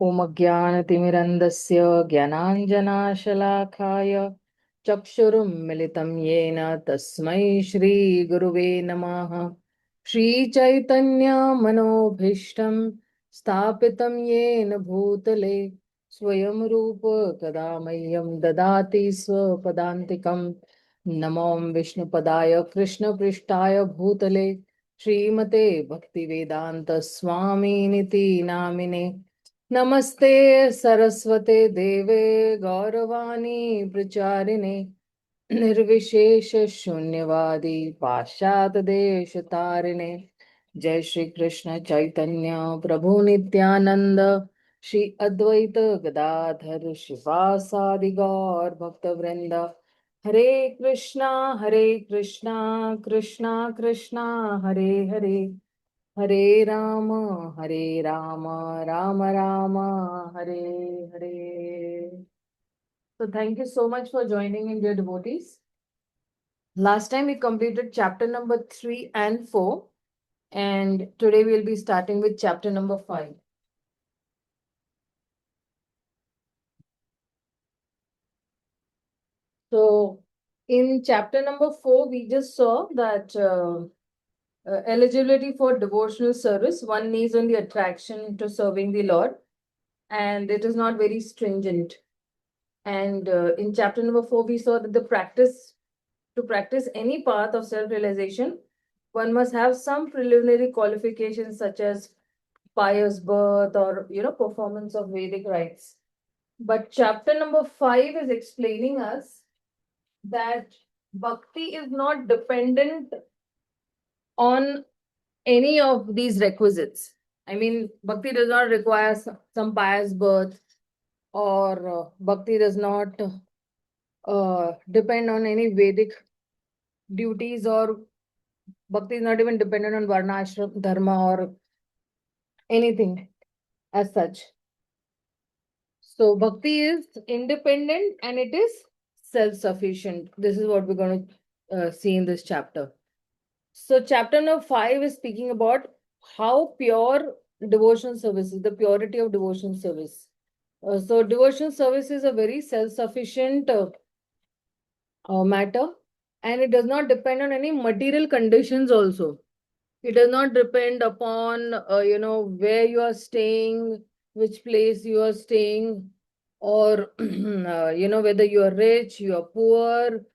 ॐ अज्ञानतिमिरन्धस्य ज्ञानाञ्जनाशलाखाय चक्षुरुन्मिलितं येन तस्मै श्रीगुरुवे नमः। श्रीचैतन्यमनोभीष्टं स्थापितं येन भूतले स्वयं रूप कदा मह्यं ददाति स्वपदान्तिकं। नमो विष्णुपदाय कृष्णपृष्ठाय भूतले श्रीमते भक्तिवेदांत स्वामिनिति नामिने। नमस्ते सरस्वते देवे गौरवाणी प्रचारिणे निर्विशेष शून्यवादी पाश्चात्य देश तारिणे। जय श्री कृष्ण चैतन्य प्रभु नित्यानंद श्री अद्वैत गदाधर श्रीवासादि गौर भक्त वृंद। हरे कृष्णा कृष्णा कृष्णा हरे हरे, हरे Ram Ram Ram Hare Hare. So thank you so much for joining in, dear devotees. Last time we completed chapter number 3 and 4, and today we'll be starting with chapter number 5. So in chapter number 4, we just saw that eligibility for devotional service, one needs only attraction to serving the Lord, and it is not very stringent. And in chapter number 4, we saw that to practice any path of self-realization, one must have some preliminary qualifications such as pious birth or performance of Vedic rites. But chapter number 5 is explaining us that bhakti is not dependent on any of these requisites. I mean, bhakti does not require some pious birth, or bhakti does not depend on any Vedic duties, or bhakti is not even dependent on varna, ashram, dharma, or anything as such. So bhakti is independent and it is self-sufficient. This is what we're going to see in this chapter. So chapter number 5 is speaking about how pure devotional service is, the purity of devotional service. So devotional service is a very self-sufficient matter, and it does not depend on any material conditions also. It does not depend upon where you are staying, which place you are staying, or whether you are rich, you are poor,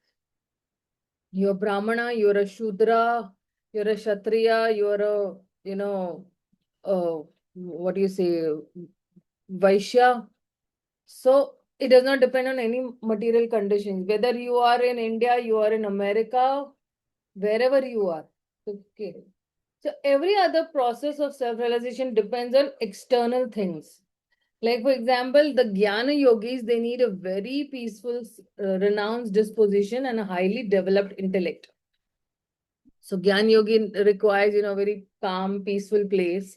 you're brahmana, you're a shudra, you're a kshatriya, you're a what do you say, vaishya. So it does not depend on any material conditions. Whether you are in India, you are in America, wherever you are. Okay. So every other process of self-realization depends on external things. Like for example, the Jnana yogis, they need a very peaceful, renounced disposition and a highly developed intellect. So Jnana yogi requires, very calm, peaceful place.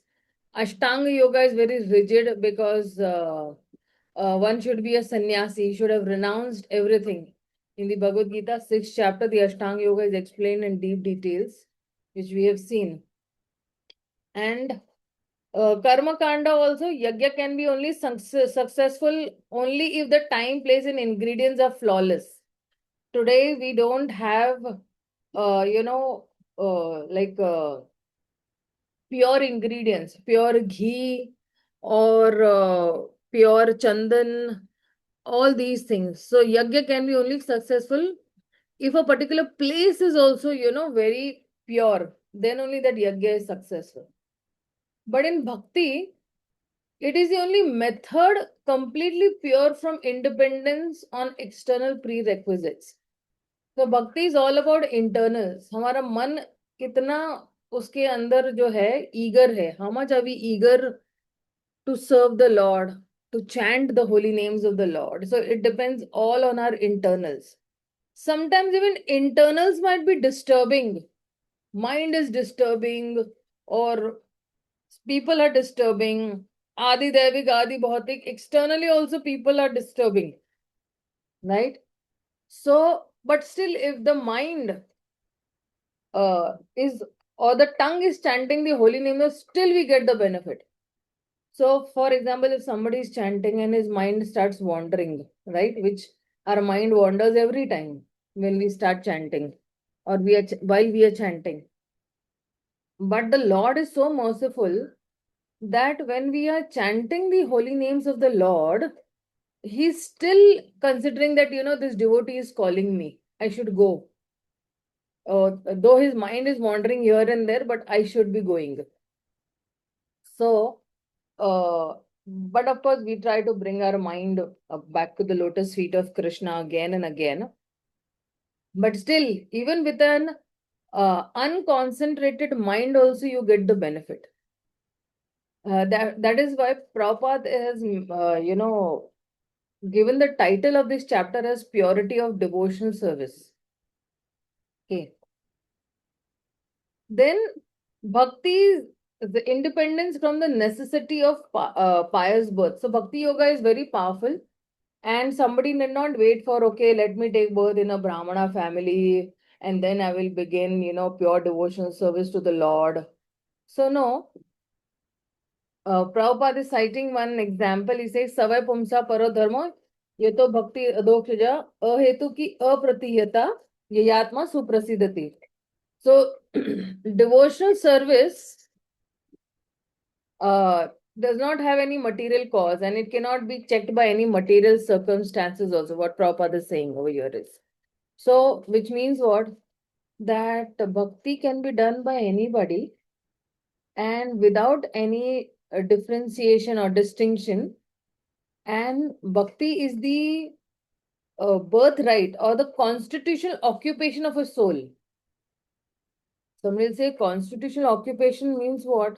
Ashtanga yoga is very rigid because one should be a sannyasi, should have renounced everything. In the Bhagavad Gita, 6th chapter, the Ashtanga yoga is explained in deep details, which we have seen. And karma kanda also, yajna can be only successful only if the time, place, and ingredients are flawless. Today we don't have like pure ingredients, pure ghee, or pure chandan, all these things. So yajna can be only successful if a particular place is also very pure, then only that yajna is successful. But in bhakti, it is the only method completely pure from independence on external prerequisites. So bhakti is all about internals. हमारा मन कितना उसके अंदर जो है eager है. How much are we eager to serve the Lord, to chant the holy names of the Lord? So it depends all on our internals. Sometimes even internals might be disturbing. Mind is disturbing, or people are disturbing. Adi Devik, Adi Bhautik. Externally also people are disturbing. Right? So, but still if the mind is, or the tongue is chanting the holy name, still we get the benefit. So, for example, if somebody is chanting and his mind starts wandering, right, which our mind wanders every time when we start chanting or while we are chanting. But the Lord is so merciful that when we are chanting the holy names of the Lord, He's still considering that, this devotee is calling me. I should go. Though his mind is wandering here and there, but I should be going. So, but of course, we try to bring our mind back to the lotus feet of Krishna again and again. But still, even with an unconcentrated mind, also you get the benefit. That is why Prabhupada has, given the title of this chapter as Purity of Devotional Service. Okay. Then bhakti is the independence from the necessity of pious birth. So bhakti yoga is very powerful, and somebody need not wait for, okay, let me take birth in a Brahmana family and then I will begin, pure devotional service to the Lord. So no, Prabhupada is citing one example. He says, Savai Pumsa Paro Dharma, Yato Bhakti Adokshaja, Ahetu ki Apratihata, Yayatma Suprasidati. So, devotional service does not have any material cause and it cannot be checked by any material circumstances, also. What Prabhupada is saying over here is. So, which means what? That bhakti can be done by anybody and without any differentiation or distinction. And bhakti is the birthright or the constitutional occupation of a soul. Somebody will say constitutional occupation means what?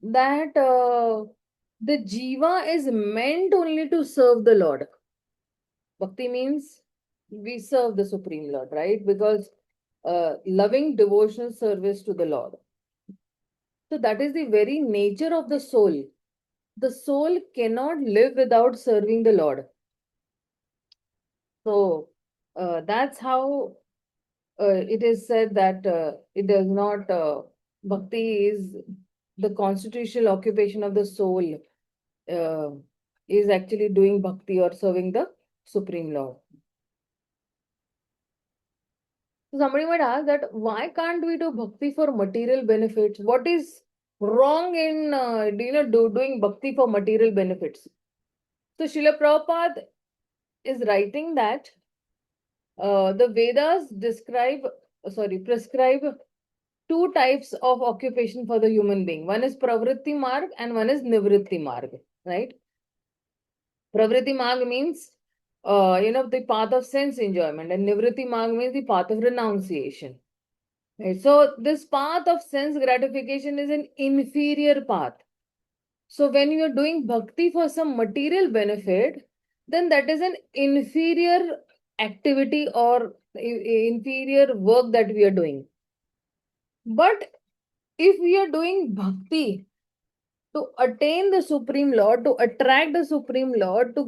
That the jiva is meant only to serve the Lord. Bhakti means we serve the Supreme Lord, right? Because loving devotional service to the Lord. So that is the very nature of the soul. The soul cannot live without serving the Lord. So that's how it is said that it does not, bhakti is the constitutional occupation of the soul, uh, is actually doing bhakti or serving the Supreme Lord. So somebody might ask that why can't we do bhakti for material benefits? What is wrong in doing bhakti for material benefits? So Srila Prabhupada is writing that the Vedas prescribe two types of occupation for the human being. One is pravritti marg and one is nivritti marg, right? Pravritti marg means, the path of sense enjoyment, and nivritti marg means the path of renunciation. Right? So this path of sense gratification is an inferior path. So when you are doing bhakti for some material benefit, then that is an inferior activity or inferior work that we are doing. But if we are doing bhakti to attain the Supreme Lord, to attract the Supreme Lord, to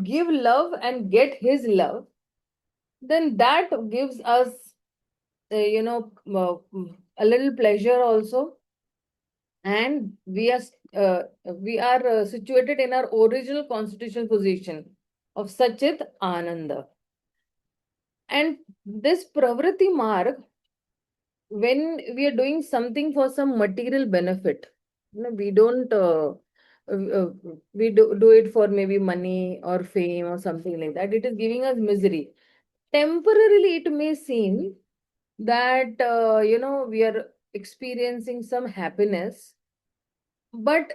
give love and get His love, then that gives us, a little pleasure also, and we are situated in our original constitutional position of Sachit Ananda. And this Pravritti Marg, when we are doing something for some material benefit, we don't we do it for maybe money or fame or something like that. It is giving us misery. Temporarily, it may seem that we are experiencing some happiness, but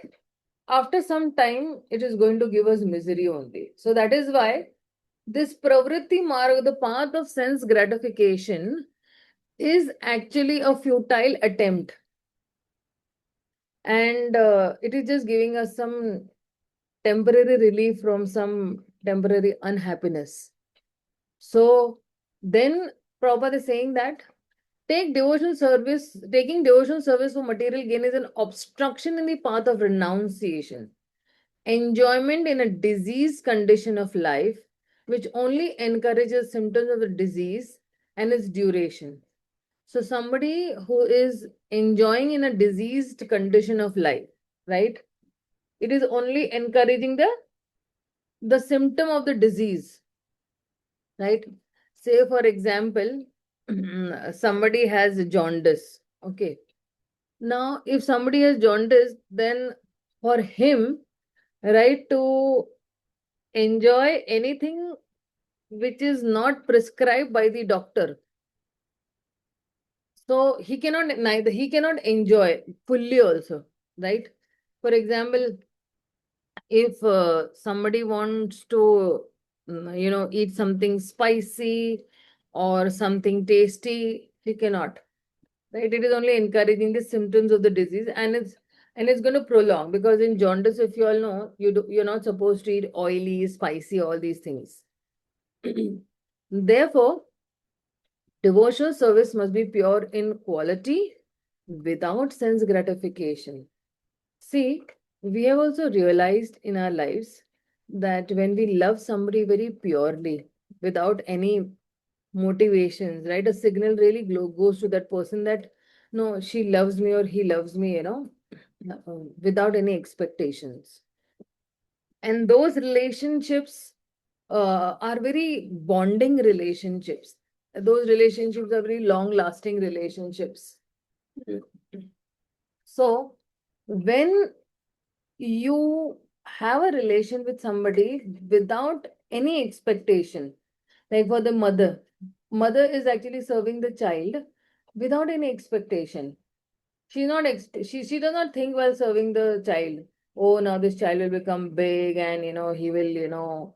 after some time, it is going to give us misery only. So that is why this pravritti marg, the path of sense gratification, is actually a futile attempt. And it is just giving us some temporary relief from some temporary unhappiness. So then Prabhupada is saying that taking devotional service for material gain is an obstruction in the path of renunciation. Enjoyment in a diseased condition of life, which only encourages symptoms of the disease and its duration. So somebody who is enjoying in a diseased condition of life, right? It is only encouraging the symptom of the disease, right? Say, for example, somebody has jaundice. Okay. Now, if somebody has jaundice, then for him, right, to enjoy anything which is not prescribed by the doctor, so he cannot, neither he cannot enjoy fully also, right? For example, if somebody wants to eat something spicy or something tasty, he cannot, right? It is only encouraging the symptoms of the disease, and it's going to prolong, because in jaundice, if you all know, you're not supposed to eat oily, spicy, all these things. Therefore, devotional service must be pure in quality without sense gratification. See, we have also realized in our lives that when we love somebody very purely, without any motivations, right, a signal really goes to that person that no, she loves me or he loves me, without any expectations. And those relationships are very bonding relationships. Those relationships are very long lasting relationships. So, when you have a relation with somebody without any expectation, like for the mother is actually serving the child without any expectation. She's not she does not think while serving the child, oh, now this child will become big, and he will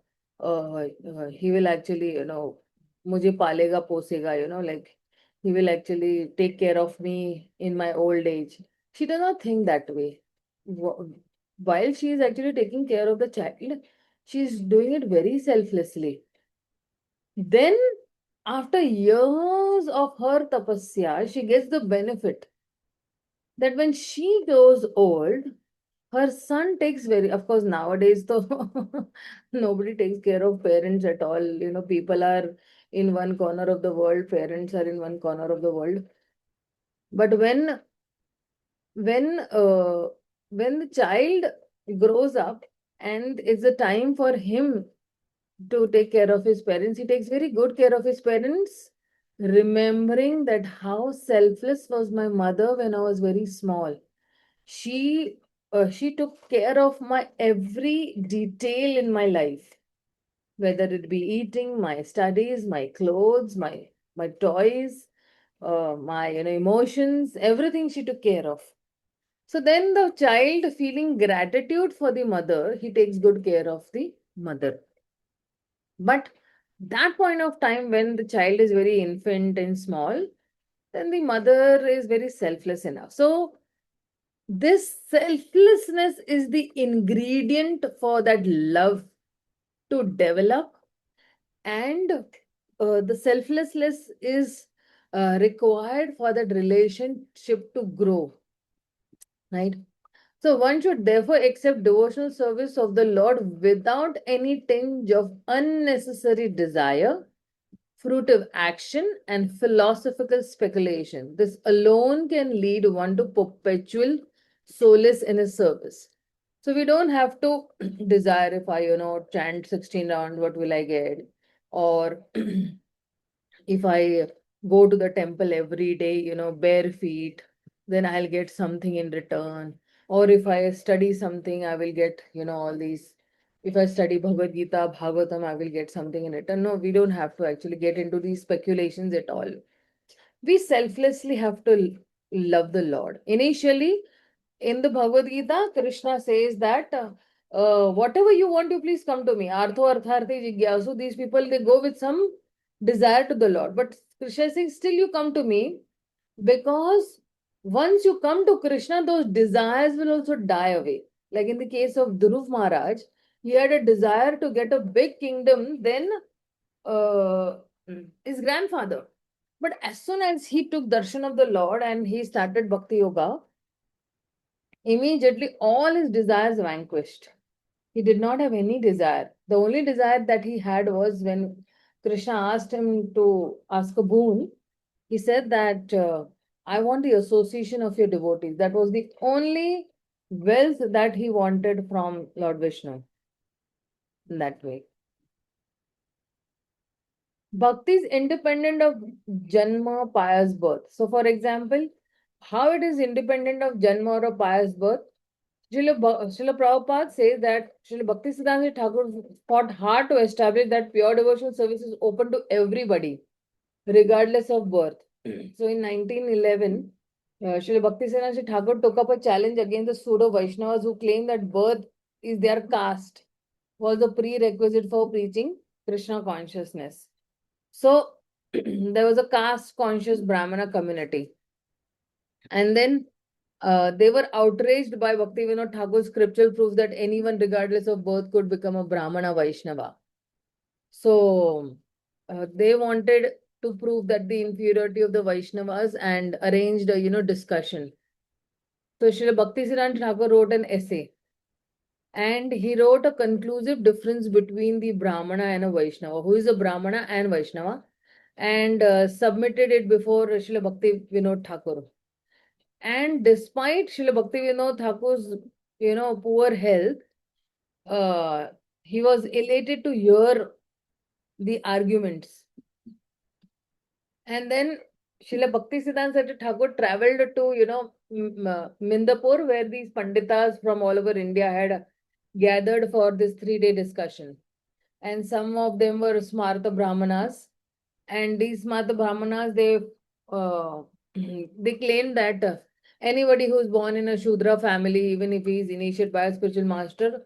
he will actually मुझे पालेगा पोसेगा, like he will actually take care of me in my old age. She does not think that way. While she is actually taking care of the child, she is doing it very selflessly. Then, after years of her tapasya, she gets the benefit that when she grows old, her son takes very, of course, nowadays, though, nobody takes care of parents at all. People are in one corner of the world, parents are in one corner of the world. But when uh, when the child grows up and it's a time for him to take care of his parents, he takes very good care of his parents, remembering that how selfless was my mother when I was very small. She took care of my every detail in my life, whether it be eating, my studies, my clothes, my toys, my emotions, everything she took care of. So then the child, feeling gratitude for the mother, he takes good care of the mother. But that point of time when the child is very infant and small, then the mother is very selfless enough. So this selflessness is the ingredient for that love to develop, and the selflessness is required for that relationship to grow, right? So one should therefore accept devotional service of the Lord without any tinge of unnecessary desire, fruitive action, and philosophical speculation. This alone can lead one to perpetual solace in his service. So we don't have to desire, if I, chant 16 rounds, what will I get? Or if I go to the temple every day, bare feet, then I'll get something in return. Or if I study something, I will get, all these. If I study Bhagavad Gita, Bhagavatam, I will get something in return. No, we don't have to actually get into these speculations at all. We selflessly have to love the Lord. Initially, in the Bhagavad Gita, Krishna says that whatever you want, you please come to me. Artho artharthi jigyasu. These people, they go with some desire to the Lord. But Krishna says, still you come to me, because once you come to Krishna, those desires will also die away. Like in the case of Dhruv Maharaj, he had a desire to get a big kingdom, then uh, his grandfather. But as soon as he took darshan of the Lord and he started Bhakti Yoga, immediately all his desires vanquished. He did not have any desire. The only desire that he had was when Krishna asked him to ask a boon, he said that I want the association of your devotees. That was the only wealth that he wanted from Lord Vishnu in that way. Bhakti is independent of Janma, pious birth. So, for example, how it is independent of Janma or a pious birth? Srila Prabhupada says that Srila Bhaktisiddhanta Thakur fought hard to establish that pure devotional service is open to everybody, regardless of birth. So, in 1911, Srila Bhaktisiddhanta Thakur took up a challenge against the pseudo Vaishnavas who claim that birth is their caste, was a prerequisite for preaching Krishna consciousness. So there was a caste conscious Brahmana community. And then they were outraged by Bhaktivinoda Thakur's scriptural proof that anyone, regardless of birth, could become a Brahmana Vaishnava. So they wanted to prove that the inferiority of the Vaishnavas and arranged a discussion. So Srila Bhaktisiddhanta Thakur wrote an essay. And he wrote a conclusive difference between the Brahmana and a Vaishnava, who is a Brahmana and Vaishnava, and submitted it before Srila Bhakti Vinod Thakur. And despite Srila Bhakti Vinod Thakur's, poor health, he was elated to hear the arguments. And then Srila Bhakti Siddhanta Thakur traveled to, Mindapur, where these Panditas from all over India had gathered for this 3-day discussion. And some of them were Smarta Brahmanas. And these Smarta Brahmanas, they claimed that anybody who is born in a Shudra family, even if he is initiated by a spiritual master,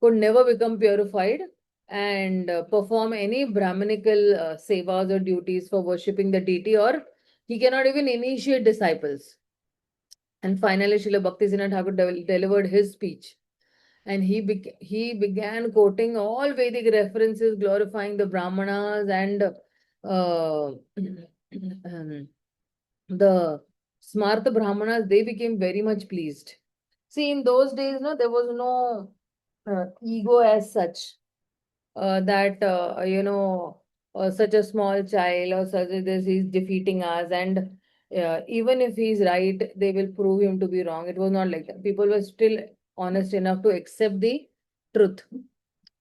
could never become purified and perform any Brahminical sevas or duties for worshipping the deity, or he cannot even initiate disciples. And finally, Srila Bhaktisiddhanta Thakur delivered his speech. And he began quoting all Vedic references, glorifying the Brahmanas and the Smarta Brahmanas. They became very much pleased. See, in those days, there was no ego as such. That such a small child or such as this, he's defeating us, and even if he's right, they will prove him to be wrong. It was not like that. People were still honest enough to accept the truth.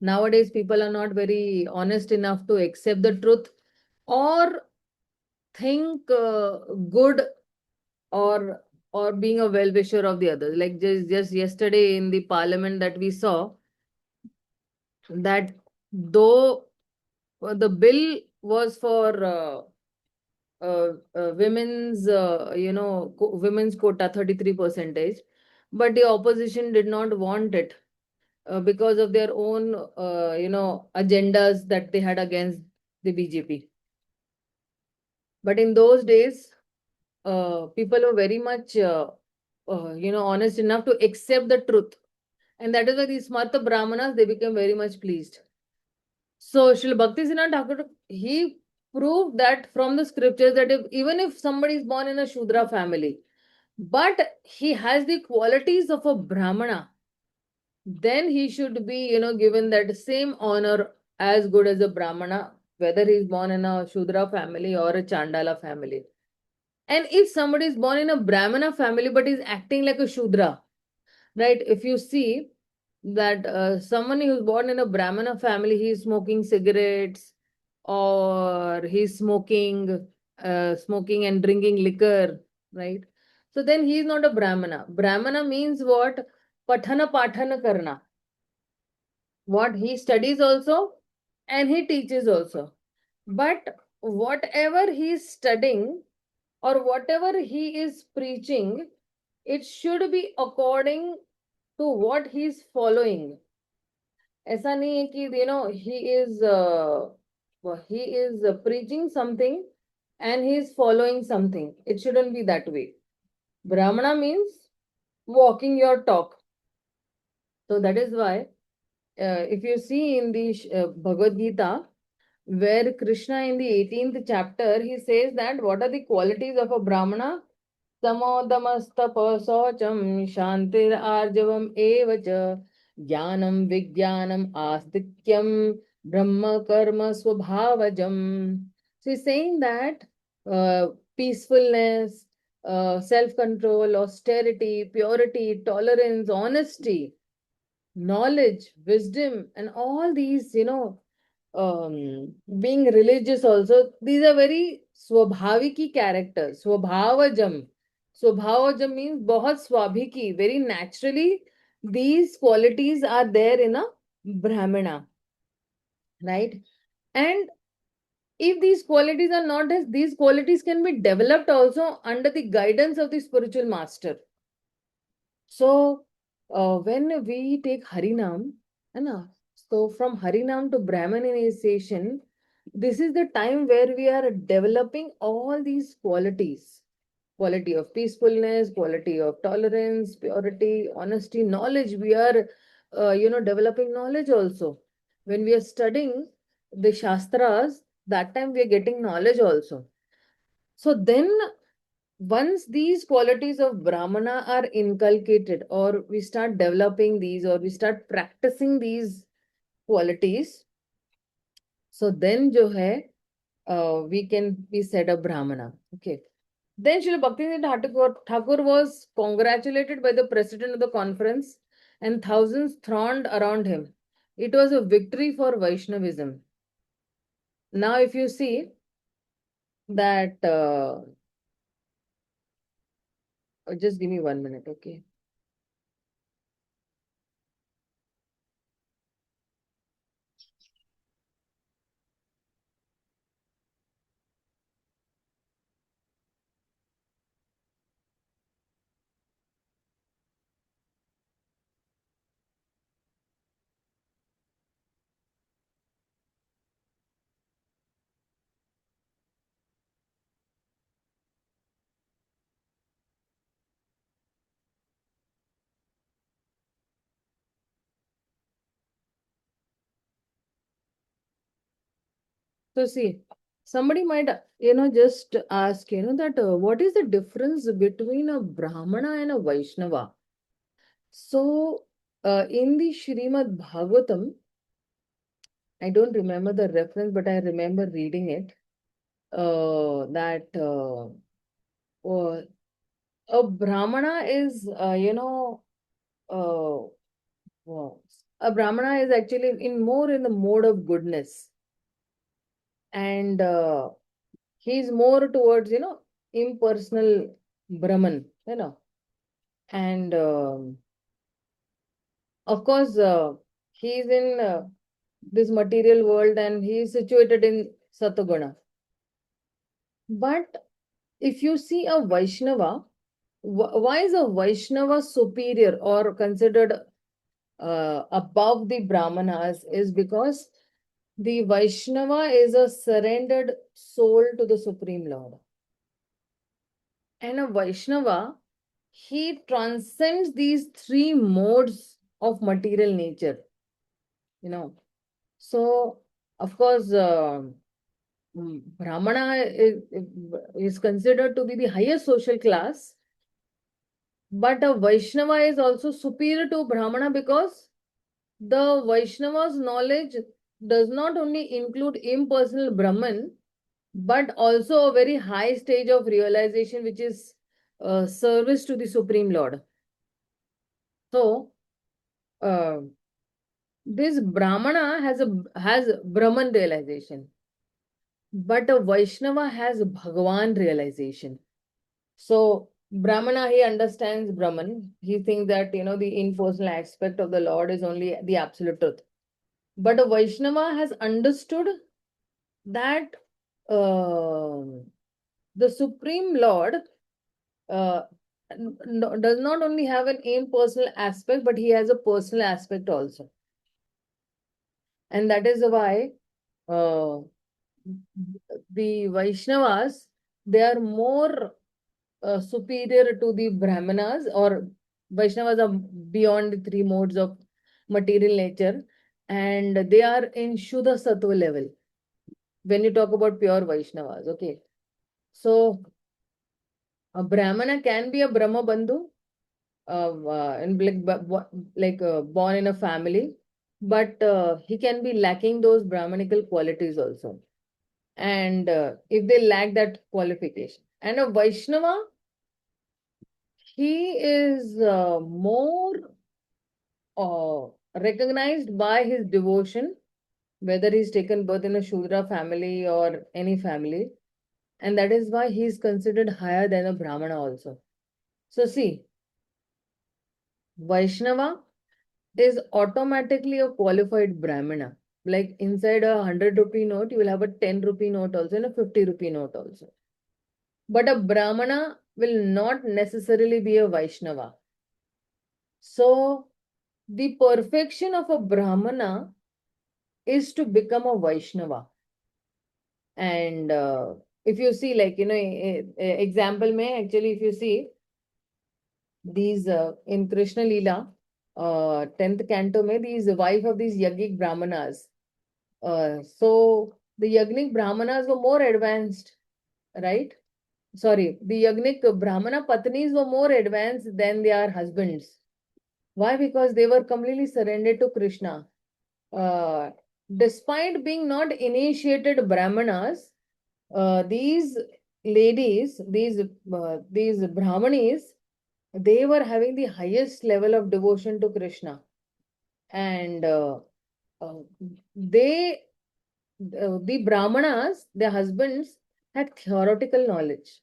Nowadays, people are not very honest enough to accept the truth or think good or being a well-wisher of the others. Like just yesterday in the parliament that we saw, that though the bill was for women's, women's quota 33%, but the opposition did not want it because of their own, agendas that they had against the BJP. But in those days, people were very much, honest enough to accept the truth. And that is why these Smarta Brahmanas, they became very much pleased. So Srila Bhaktisiddhanta Thakur, he proved that from the scriptures that even if somebody is born in a Shudra family, but he has the qualities of a Brahmana, then he should be, given that same honor as good as a Brahmana, whether he is born in a Shudra family or a Chandala family. And if somebody is born in a Brahmana family but is acting like a Shudra, right? If you see that someone who's born in a Brahmana family, he's smoking cigarettes or he's smoking and drinking liquor, right? So then he's not a Brahmana. Brahmana means what? Pathana Pathana Karna. What he studies also and he teaches also. But whatever he's studying or whatever he is preaching, it should be according to what he's following. ऐसा नहीं है कि he is preaching something and he is following something. It shouldn't be that way. Brahmana means walking your talk. So that is why if you see in the Bhagavad Gita, where Krishna in the 18th chapter, he says that what are the qualities of a Brahmana? Samodamastapasaucham shantir arjavam evacha jnanam vijnanam astikyam brahma karma swabhavajam. So he's saying that peacefulness, self-control, austerity, purity, tolerance, honesty, knowledge, wisdom, and all these, being religious also, these are very swabhaviki characters. Swabhavajam. Swabhavajam means bahut swabhiki, very naturally. These qualities are there in a Brahmana, right? And if these qualities are not as, these qualities can be developed also under the guidance of the spiritual master. So, when we take Harinam, na, so from Harinam to Brahmanization, this is the time where we are developing all these qualities: quality of peacefulness, quality of tolerance, purity, honesty, knowledge. We are, developing knowledge also. When we are studying the Shastras, that time we are getting knowledge also. So then once these qualities of Brahmana are inculcated, or we start developing these, or we start practicing these qualities, so then jo hai, we can be said a Brahmana. Okay. Then Srila Bhaktivedanta Thakur was congratulated by the president of the conference, and thousands thronged around him. It was a victory for Vaishnavism. Now, if you see that, just give me 1 minute, okay? So see, somebody might, just ask, that what is the difference between a Brahmana and a Vaishnava? So, in the Srimad Bhagavatam, I don't remember the reference, but I remember reading it, that a Brahmana is, uh, wow. A Brahmana is actually in more in the mode of goodness. And he's more towards, impersonal Brahman, and of course, he's in this material world, and he is situated in Sataguna. But if you see a Vaishnava, why is a Vaishnava superior or considered above the Brahmanas? Is because the Vaishnava is a surrendered soul to the Supreme Lord. And a Vaishnava, he transcends these three modes of material nature, So, of course, Brahmana is considered to be the highest social class, but a Vaishnava is also superior to Brahmana because the Vaishnava's knowledge does not only include impersonal Brahman, but also a very high stage of realization, which is service to the Supreme Lord. So, this Brahmana has Brahman realization, but a Vaishnava has Bhagavan realization. So, Brahmana, he understands Brahman. He thinks that, the impersonal aspect of the Lord is only the absolute truth. But a Vaishnava has understood that the Supreme Lord does not only have an impersonal aspect, but he has a personal aspect also. And that is why the Vaishnavas, they are more superior to the Brahmanas, or Vaishnavas are beyond the three modes of material nature, and they are in Shuddha Sattva level. When you talk about pure Vaishnavas, okay. So, a Brahmana can be a Brahma Bandhu, and born in a family, but he can be lacking those Brahmanical qualities also. And if they lack that qualification. And a Vaishnava, he is more recognized by his devotion, whether he's taken birth in a Shudra family or any family, and that is why he is considered higher than a Brahmana also. So see, Vaishnava is automatically a qualified Brahmana. Like inside a 100 rupee note, you will have a 10 rupee note also and a 50 rupee note also. But a Brahmana will not necessarily be a Vaishnava. So the perfection of a Brahmana is to become a Vaishnava. And if you see, like, example may actually, if you see these in Krishna Leela, 10th canto, may these wife of these Yajnik Brahmanas. So the Yajnik Brahmanas were more advanced, right? Sorry, the Yajnik Brahmana Patnis were more advanced than their husbands. Why? Because they were completely surrendered to Krishna. Uh, Despite being not initiated Brahmanas, these ladies, these Brahmanis, they were having the highest level of devotion to Krishna, and uh, they, the Brahmanas, their husbands, had theoretical knowledge,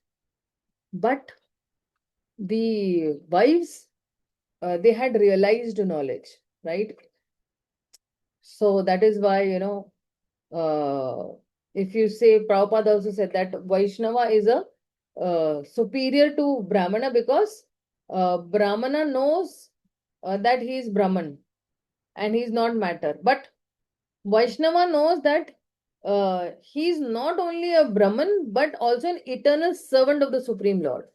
but the wives, they had realized knowledge, right? So that is why, if you say, Prabhupada also said that Vaishnava is a superior to Brahmana, because Brahmana knows that he is Brahman and he is not matter. But Vaishnava knows that he is not only a Brahman but also an eternal servant of the Supreme Lord.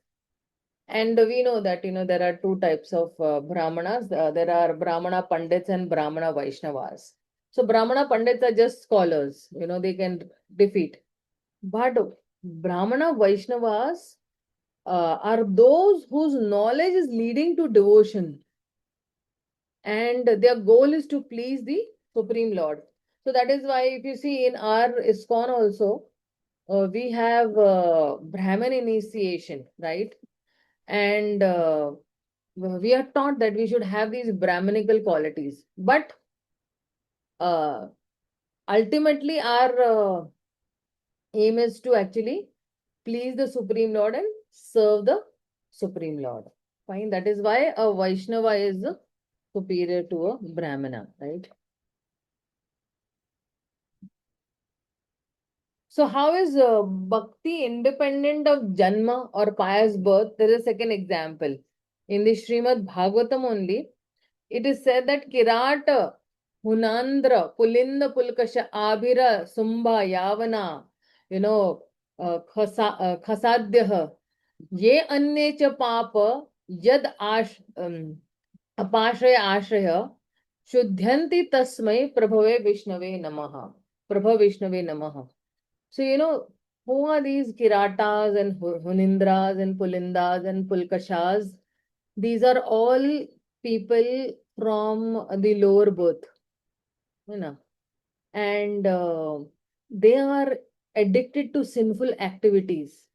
And we know that, there are two types of Brahmanas. There are Brahmana Pandits and Brahmana Vaishnavas. So Brahmana Pandits are just scholars, they can defeat. But Brahmana Vaishnavas are those whose knowledge is leading to devotion, and their goal is to please the Supreme Lord. So that is why, if you see in our ISKCON also, we have Brahman initiation, right? And we are taught that we should have these Brahmanical qualities. But ultimately, our aim is to actually please the Supreme Lord and serve the Supreme Lord. Fine. That is why a Vaishnava is superior to a Brahmana, right? So how is bhakti independent of janma or pious birth? There is a second example. In the Srimad Bhagavatam only, it is said that Kirata, Hunandra, Pulinda, Pulkasha, Abhira, Sumbha, Yavana, Khasadyaha, Ye Anye cha Papa, Yad Apashraya Ashraya, Shuddhyanti Tasmai Prabhave Vishnave Namaha. Prabha Vishnave Namaha. So, who are these Kiratas and Hunindras and Pulindas and Pulkashas? These are all people from the lower birth, and they are addicted to sinful activities.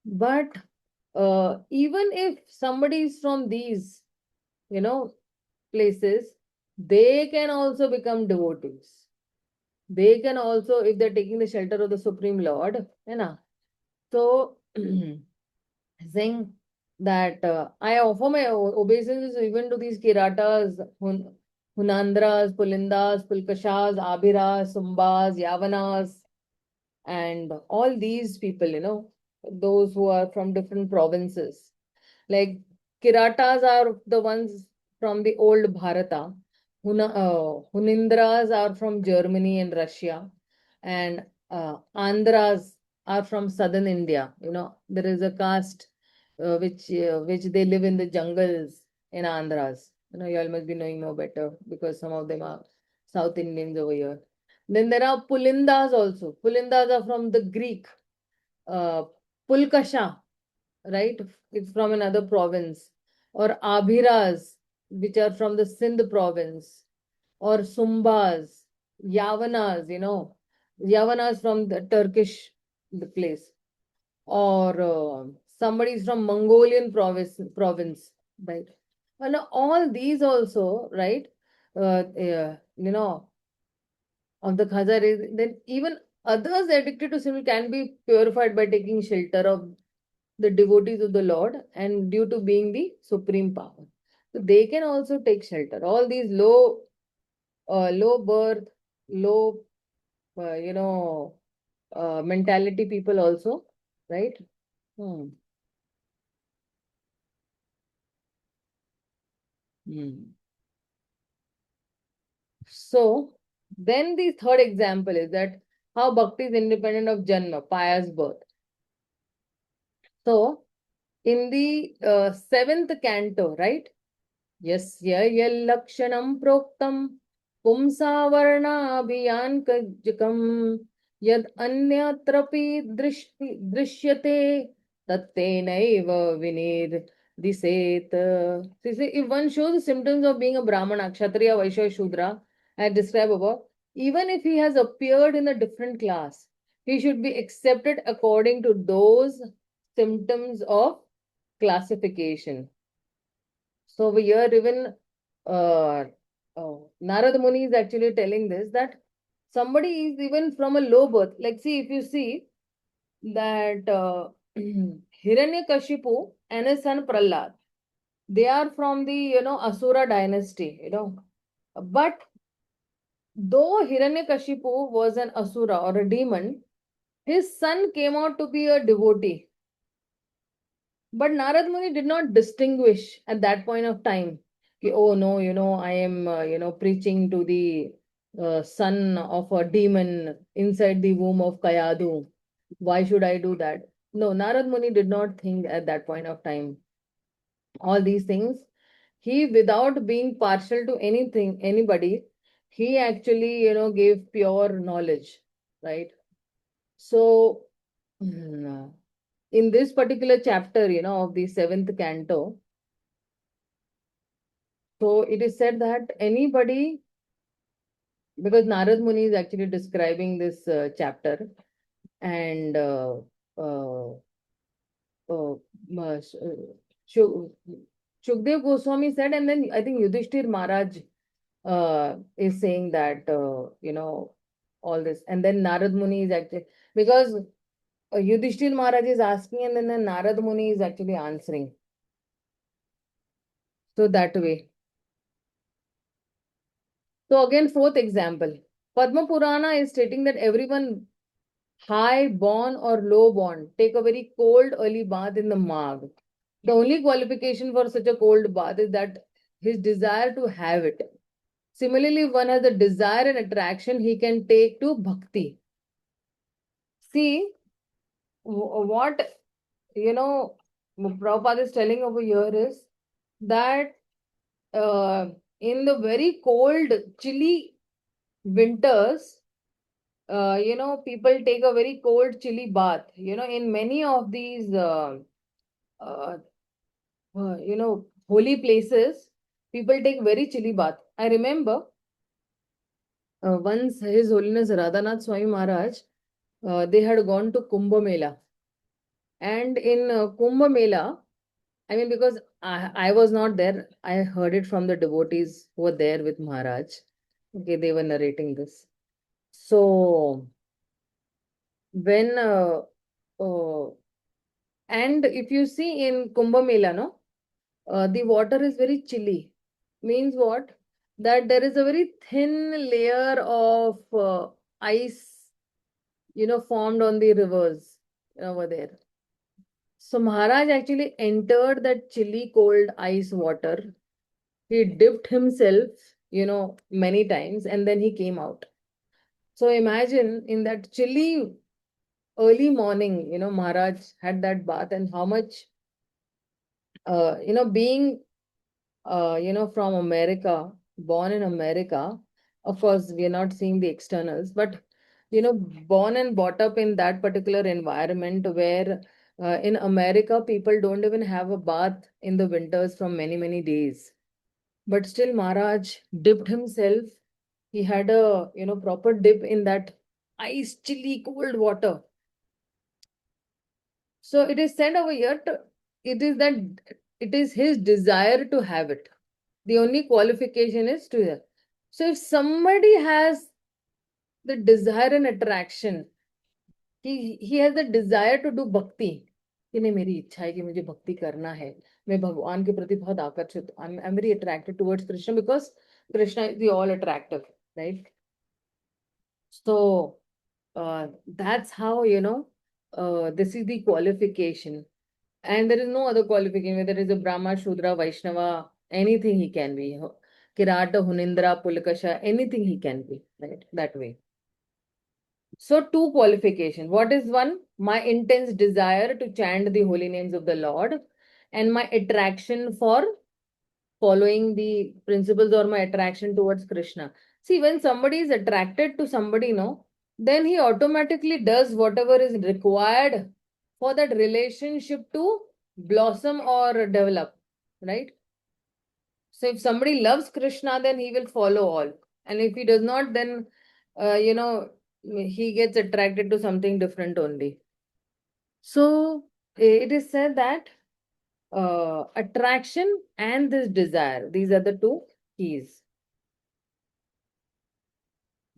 But even if somebody is from these, places, they can also become devotees. They can also, if they're taking the shelter of the Supreme Lord, so saying that I offer my obeisances even to these Kiratas, Hunandras, Pulindas, Pulkashas, Abhiras, Sumbas, Yavanas, and all these people, those who are from different provinces. Like Kiratas are the ones from the old Bharata. Hunindras are from Germany and Russia, and Andhras are from southern India. There is a caste which they live in the jungles in Andhras. You all must be knowing no better, because some of them are South Indians over here. Then there are Pulindas also. Pulindas are from the Greek. Uh, Pulkasha, right? It's from another province. Or Abhiras, which are from the Sindh province. Or Sumbas, Yavanas, Yavanas from the Turkish the place. Or somebody is from Mongolian province, right? And all these also, right? Of the Khazar is, then even others addicted to sin can be purified by taking shelter of the devotees of the Lord and due to being the supreme power. So they can also take shelter. All these low birth, low, mentality people also, right? Hmm. Hmm. So then the third example is that how bhakti is independent of janma, pious birth. So in the seventh canto, right? Yasya yallakshanam proktam pumsavarnabhiyankajkam yad anyatrapi drishyate tattenaiva vinir diset. So if one shows the symptoms of being a Brahmana, Kshatriya, Vaishya, Shudra, as described above, even if he has appeared in a different class, he should be accepted according to those symptoms of classification. So over here, even uh, Narad Muni is actually telling this, that somebody is even from a low birth. Like, see, if you see that Hiranyakashipu and his son Prahlad, they are from the Asura dynasty. But though Hiranyakashipu was an Asura or a demon, his son came out to be a devotee. But Narad Muni did not distinguish at that point of time. Oh no, I am, preaching to the son of a demon inside the womb of Kayadu. Why should I do that? No, Narad Muni did not think at that point of time all these things. He, without being partial to anything, anybody, he actually, gave pure knowledge, right? So, in this particular chapter, of the seventh canto, so it is said that anybody, because Narad Muni is actually describing this chapter, and uh, uh, Shu- Shukdev Goswami said, and then I think Yudhishthir Maharaj is saying that, all this, and then Narad Muni is actually, because Yudhishthir Maharaj is asking, and then Narad Muni is actually answering. So that way. So again, fourth example. Padma Purana is stating that everyone, high born or low born, take a very cold early bath in the Magh. The only qualification for such a cold bath is that his desire to have it. Similarly, if one has a desire and attraction, he can take to bhakti. See, what, Prabhupada is telling over here is that in the very cold, chilly winters, people take a very cold, chilly bath. In many of these, uh, holy places, people take very chilly bath. I remember once His Holiness Radhanath Swami Maharaj, they had gone to Kumbh Mela. And in Kumbh Mela, I mean, because I was not there, I heard it from the devotees who were there with Maharaj. Okay, they were narrating this. So, when and if you see in Kumbh Mela, no, the water is very chilly. Means what? That there is a very thin layer of ice, formed on the rivers over there. So Maharaj actually entered that chilly cold ice water. He dipped himself, many times, and then he came out. So imagine in that chilly early morning, Maharaj had that bath, and how much, being, from America, born in America, of course, we are not seeing the externals, but, born and brought up in that particular environment where in America, people don't even have a bath in the winters from many, many days. But still, Maharaj dipped himself. He had a, proper dip in that ice, chilly, cold water. So it is said over here, it is that it is his desire to have it. The only qualification is to have. So if somebody has the desire and attraction, he has the desire to do bhakti, कि नहीं मेरी इच्छा है कि मुझे भक्ति करना है, मैं भगवान के प्रति बहुत आकर्षित, I'm very attracted towards Krishna because Krishna is the all attractive, right? So that's how, this is the qualification. And there is no other qualification, whether it is a Brahma, Shudra, Vaishnava, anything he can be. Kirata, Hunindra, Pulakasha, anything he can be, right? That way. So, two qualification. What is one? My intense desire to chant the holy names of the Lord, and my attraction for following the principles, or my attraction towards Krishna. See, when somebody is attracted to somebody, no, then he automatically does whatever is required for that relationship to blossom or develop, right? So if somebody loves Krishna, then he will follow all. And if he does not, then, he gets attracted to something different only. So it is said that attraction and this desire, these are the two keys.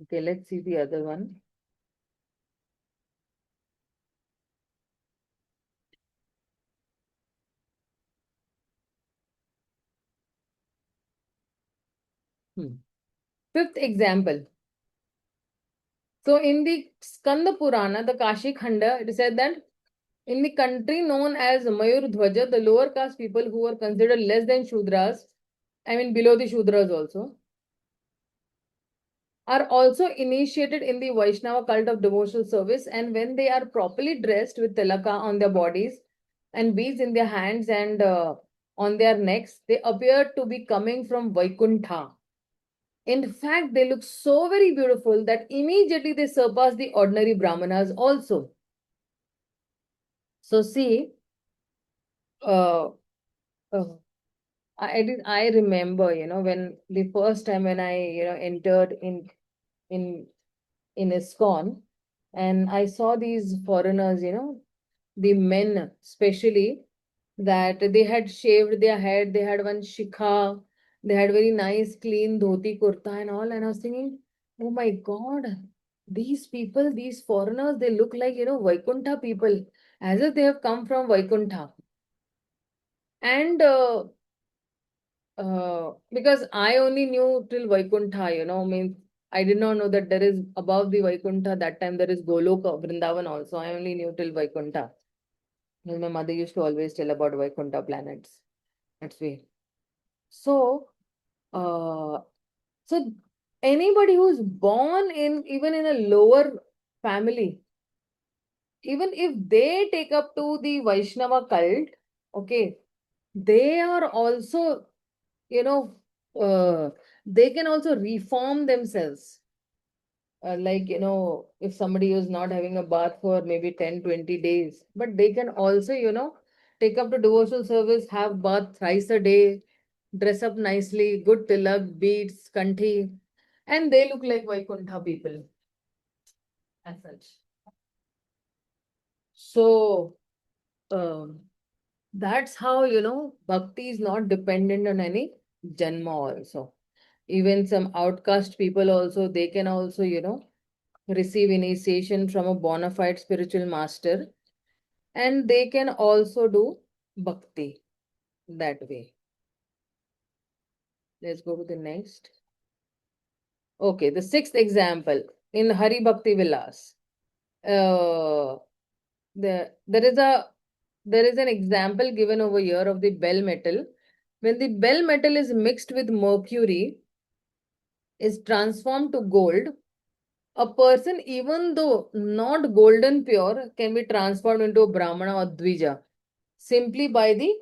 Okay, let's see the other one. Fifth example. So in the Skanda Purana, the Kashi Khanda, it is said that in the country known as Mayur Dhwaja, the lower caste people who were considered less than Shudras, I mean below the Shudras also, are also initiated in the Vaishnava cult of devotional service, and when they are properly dressed with tilaka on their bodies and beads in their hands and on their necks, they appear to be coming from Vaikuntha. In fact, they look so very beautiful that immediately they surpass the ordinary Brahmanas also. So see, uh, uh, I remember, when the first time when I, entered in in ISKCON, and I saw these foreigners, the men especially, that they had shaved their head, they had one shikha, they had very nice clean dhoti kurta and all, and I was thinking, oh my God, these people, these foreigners, they look like, Vaikuntha people, as if they have come from Vaikuntha. And because I only knew till Vaikuntha, means I did not know that there is above the Vaikuntha, that time there is Goloka, Vrindavan also. I only knew till Vaikuntha. Because my mother used to always tell about Vaikuntha planets. That's way. So, uh, so anybody who's born in even in a lower family, even if they take up to the Vaishnava cult, okay, they are also, you know, they can also reform themselves. Like, if somebody is not having a bath for maybe 10-20 days, but they can also, take up the devotional service, have bath thrice a day, dress up nicely, good tilak, beads, kanthi, and they look like Vaikuntha people as such. So, um, that's how, bhakti is not dependent on any janma also. Even some outcast people also, they can also, receive initiation from a bona fide spiritual master, and they can also do bhakti that way. Let's go to the next. Okay, the sixth example in Hari Bhakti Vilas. There is an example given over here of the bell metal. When the bell metal is mixed with mercury, is transformed to gold, a person, even though not golden pure, can be transformed into a Brahmana or Dvija simply by the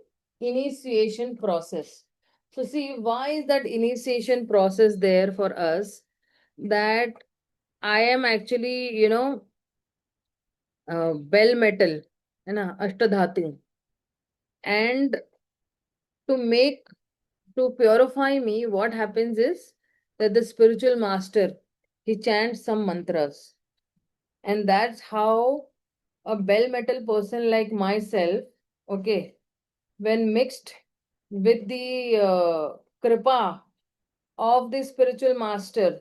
initiation process. So, see, why is that initiation process there for us? That I am actually, bell metal, Ashtadhatu. And to make, to purify me, what happens is that the spiritual master, he chants some mantras. And that's how a bell metal person like myself, okay, when mixed with the kripa of the spiritual master,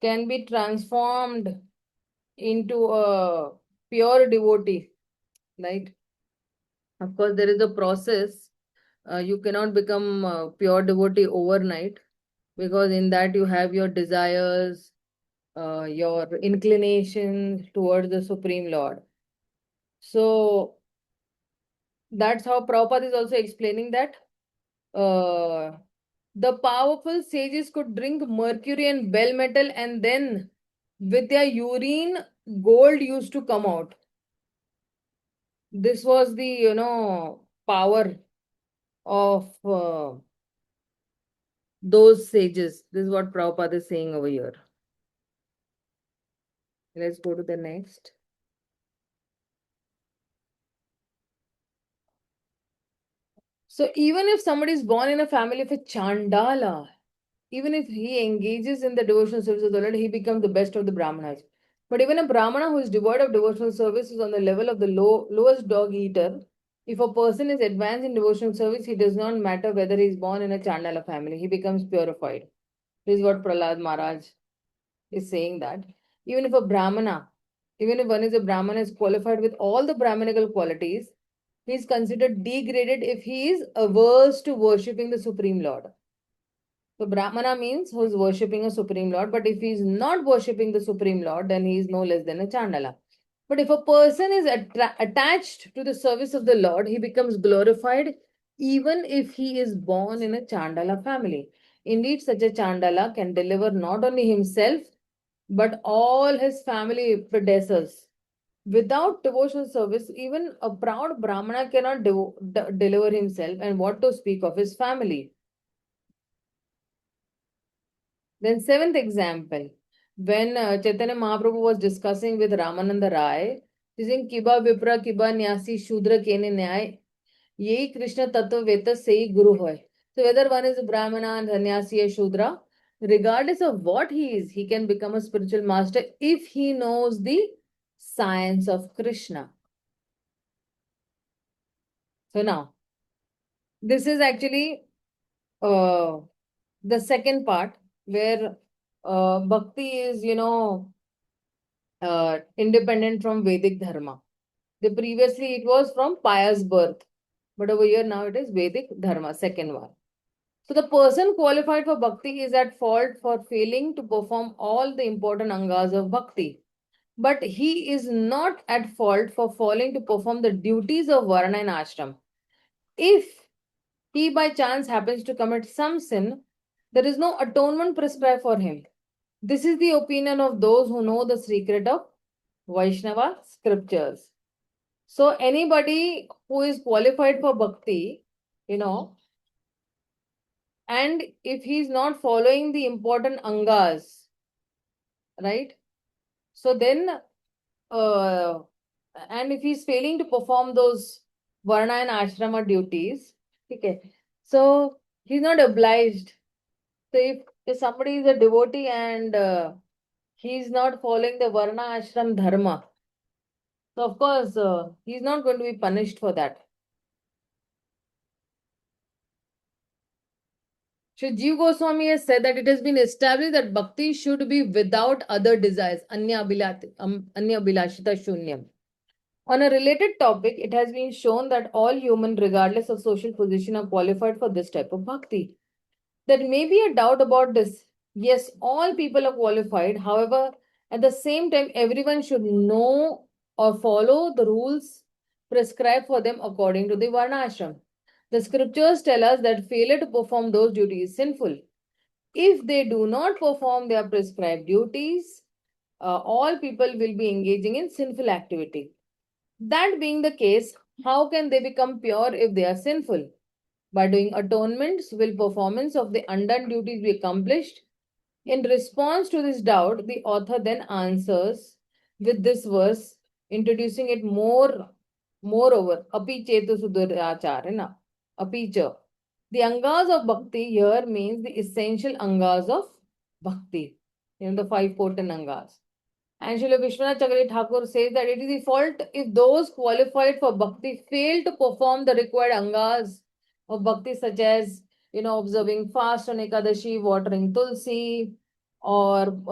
can be transformed into a pure devotee, right? Of course, there is a process. You cannot become a pure devotee overnight, because in that you have your desires, your inclination towards the Supreme Lord. So that's how Prabhupada is also explaining that the powerful sages could drink mercury and bell metal, and then with their urine, gold used to come out. This was the, power of those sages. This is what Prabhupada is saying over here. Let's go to the next. So even if somebody is born in a family of a Chandala, even if he engages in the devotional service of the Lord, he becomes the best of the Brahmanas. But even a Brahmana who is devoid of devotional service is on the level of the lowest dog eater. If a person is advanced in devotional service, he does not matter whether he is born in a Chandala family, he becomes purified. This is what Prahlad Maharaj is saying, that even if a Brahmana, even if one is a Brahmana, is qualified with all the Brahmanical qualities, he is considered degraded if he is averse to worshipping the Supreme Lord. So Brahmana means who is worshipping a Supreme Lord, but if he is not worshipping the Supreme Lord, then he is no less than a Chandala. But if a person is attached to the service of the Lord, he becomes glorified even if he is born in a Chandala family. Indeed, such a Chandala can deliver not only himself, but all his family predecessors. Without devotional service, even a proud Brahmana cannot deliver himself, and what to speak of his family. Then, seventh example, when Chaitanya Mahaprabhu was discussing with Ramananda Rai, using Kiba Vipra, Kiba Nyasi, Shudra Kene Nyay, Yehi Krishna Tattva Veta Sehi Guru Hoy. So, whether one is a Brahmana, Dhanyasi, or Shudra, regardless of what he is, he can become a spiritual master if he knows the science of Krishna. So, now, this is actually the second part where bhakti is, independent from Vedic dharma. Previously it was from pious birth, but over here now it is Vedic dharma, second one. So the person qualified for bhakti is at fault for failing to perform all the important angas of bhakti. But he is not at fault for failing to perform the duties of varna and ashram. If he by chance happens to commit some sin, there is no atonement prescribed for him. This is the opinion of those who know the secret of Vaishnava scriptures. So anybody who is qualified for bhakti, and if he is not following the important angas, right? So then, and if he is failing to perform those varna and ashrama duties, okay, so he's not obliged. So if somebody is a devotee and he is not following the varna ashram dharma, so of course he is not going to be punished for that. So Jiva Goswami has said that it has been established that bhakti should be without other desires, anya abhilashita shunyam. On a related topic, it has been shown that all human, regardless of social position, are qualified for this type of bhakti. There may be a doubt about this. Yes, all people are qualified. However, at the same time, everyone should know or follow the rules prescribed for them according to the Varna Ashram. The scriptures tell us that failure to perform those duties is sinful. If they do not perform their prescribed duties, all people will be engaging in sinful activity. That being the case, how can they become pure if they are sinful? By doing atonements, will performance of the undone duties be accomplished? In response to this doubt, the author then answers with this verse, introducing it moreover, api chetu suduracharana, api cha. The angas of bhakti here means the essential angas of bhakti, the five potent angas. And Srila Vishwanath Chakravarti Thakur says that it is the fault if those qualified for bhakti fail to perform the required angas of bhakti, such as, observing fast on Ekadashi, watering tulsi, or, doing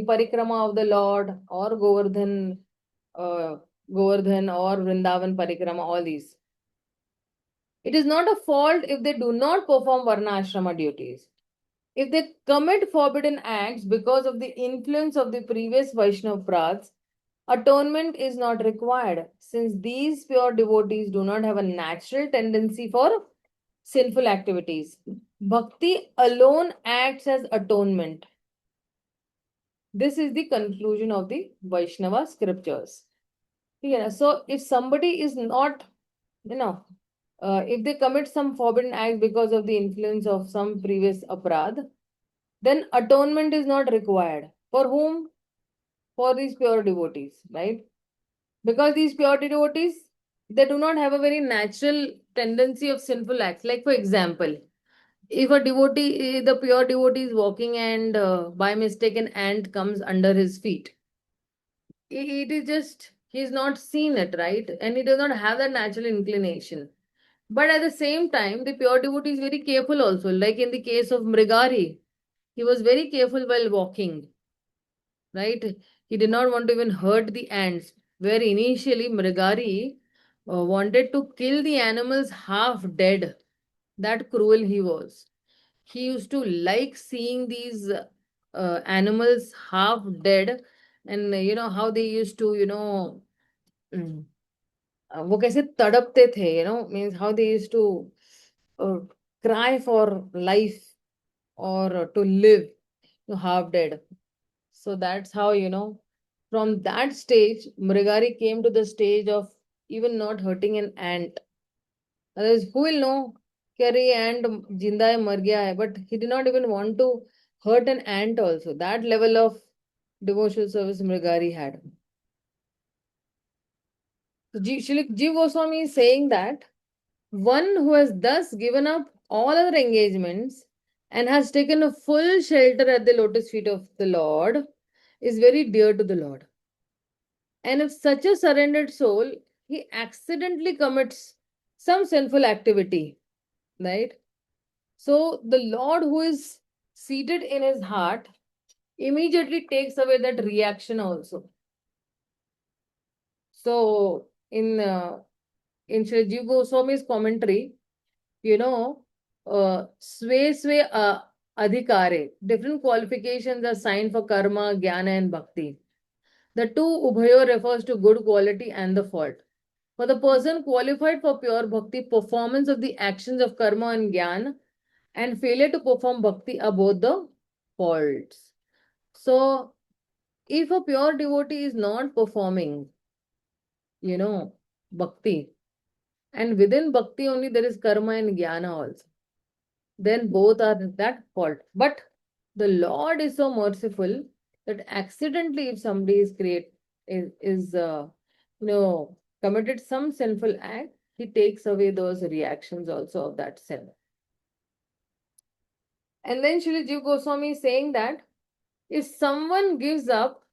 parikrama of the Lord, or uh, Govardhan or Vrindavan parikrama, all these. It is not a fault if they do not perform Varna Ashrama duties. If they commit forbidden acts because of the influence of the previous Vaishnava Prats, atonement is not required, since these pure devotees do not have a natural tendency for sinful activities. Bhakti alone acts as atonement. This is the conclusion of the Vaishnava scriptures. Yeah, so if somebody is not, if they commit some forbidden act because of the influence of some previous aparadh, then atonement is not required. For whom? For these pure devotees, right? Because these pure devotees, they do not have a very natural tendency of sinful acts. Like, for example, if a devotee, the pure devotee is walking and by mistake an ant comes under his feet, it is just, he's not seen it, right? And he does not have that natural inclination. But at the same time, the pure devotee is very careful also. Like in the case of Mrigari, he was very careful while walking, right? He did not want to even hurt the ants, where initially Mrigari wanted to kill the animals half dead. That cruel he was. He used to like seeing these animals half dead, and how they used to, mm, वो कैसे तड़पते थे, means how they used to uh, cry for life or to live, half dead. So that's how, from that stage, Mrigari came to the stage of even not hurting an ant. Otherwise, who will know? कि अरे ये ant जिंदा है, मर गया है. But he did not even want to hurt an ant also. That level of devotional service Mrigari had. So Shri Jiva Goswami is saying that one who has thus given up all other engagements and has taken a full shelter at the lotus feet of the Lord is very dear to the Lord. And if such a surrendered soul, he accidentally commits some sinful activity, right? So the Lord who is seated in his heart immediately takes away that reaction also. So in Shri Jiva Goswami's commentary, Sve Sve Adhikare, different qualifications are assigned for karma, jnana and bhakti. The two Ubhayo refers to good quality and the fault. For the person qualified for pure bhakti, performance of the actions of karma and jnana and failure to perform bhakti are both the faults. So, if a pure devotee is not performing, bhakti, and within bhakti only there is karma and jnana also, then both are that fault. But the Lord is so merciful that accidentally, if somebody is committed some sinful act, he takes away those reactions also of that sin. And then Shri Jiva Goswami is saying that if someone gives up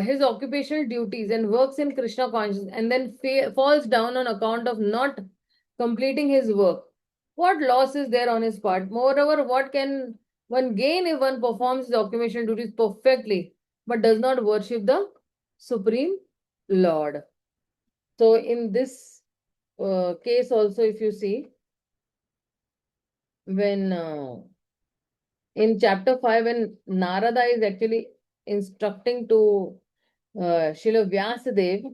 his occupational duties and works in Krishna consciousness and then falls down on account of not completing his work, what loss is there on his part? Moreover, what can one gain if one performs his occupational duties perfectly but does not worship the Supreme Lord? So, in this case, also, if you see, when in chapter 5, when Narada is actually instructing to Srila Vyasadeva,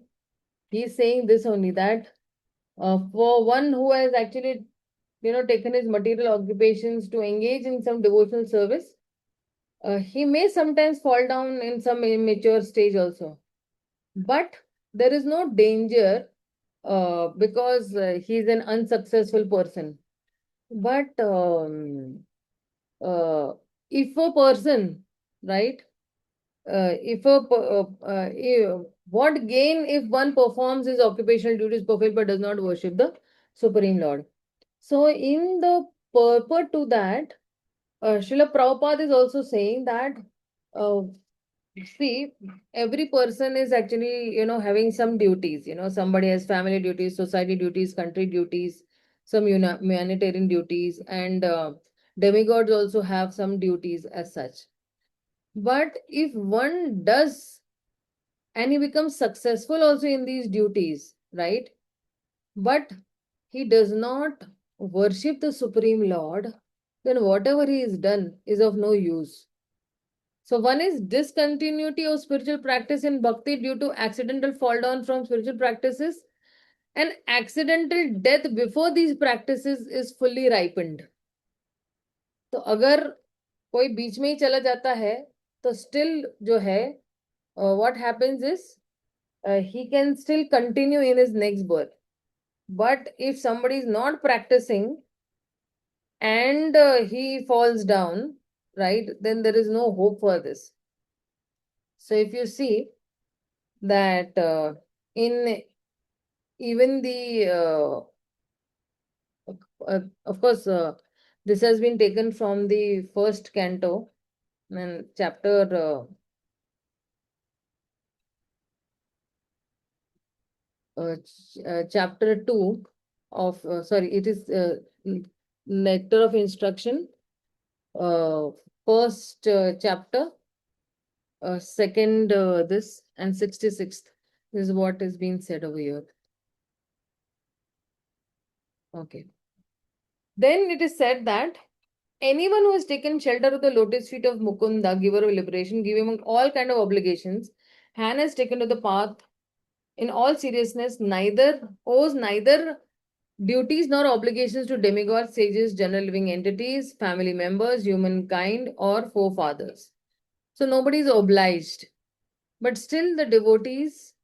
he is saying this only, that for one who has actually taken his material occupations to engage in some devotional service, he may sometimes fall down in some immature stage also. But there is no danger because he is an unsuccessful person. But if a person, right, what gain if one performs his occupational duties perfect but does not worship the Supreme Lord? So, in the purport to that, Srila Prabhupada is also saying that uh, see, every person is actually, having some duties. Somebody has family duties, society duties, country duties, some humanitarian duties, and demigods also have some duties as such. But if one does, and he becomes successful also in these duties, right? But he does not worship the Supreme Lord, then whatever he has done is of no use. So one is discontinuity of spiritual practice in bhakti due to accidental fall down from spiritual practices, and accidental death before these practices is fully ripened. तो अगर कोई बीच में ही चला जाता है तो still जो है what happens is he can still continue in his next birth. But if somebody is not practicing and he falls down, right, then there is no hope for this. So if you see that in even the of course this has been taken from the first canto and chapter 2 of sorry, it is nectar of instruction, uh, first chapter, second this, and 66th is what is being said over here. Okay. Then it is said that anyone who has taken shelter of the lotus feet of Mukunda, giver of liberation, giving him all kind of obligations, and has taken to the path in all seriousness, neither owes neither duties nor obligations to demigods, sages, general living entities, family members, humankind, or forefathers. So nobody is obliged. But still, the devotees,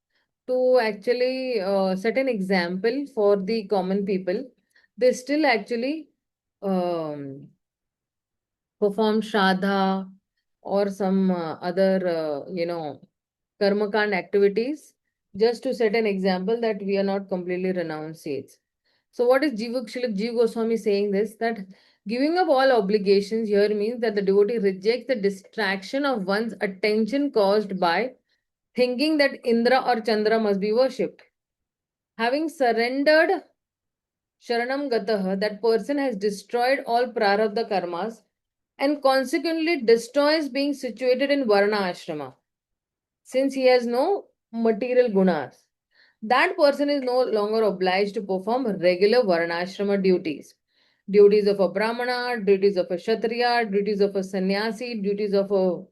to actually set an example for the common people, they still actually um, perform shraddha or some other, karmakand activities, just to set an example that we are not completely renunciates. So what is Jiva Goswami saying this? That giving up all obligations here means that the devotee rejects the distraction of one's attention caused by thinking that Indra or Chandra must be worshipped. Having surrendered Sharanam Gataha, that person has destroyed all prarabdha karmas and consequently destroys being situated in Varna Ashrama, since he has no material gunas. That person is no longer obliged to perform regular Varnashrama duties. Duties of a Brahmana, duties of a Kshatriya, duties of a sannyasi, duties of a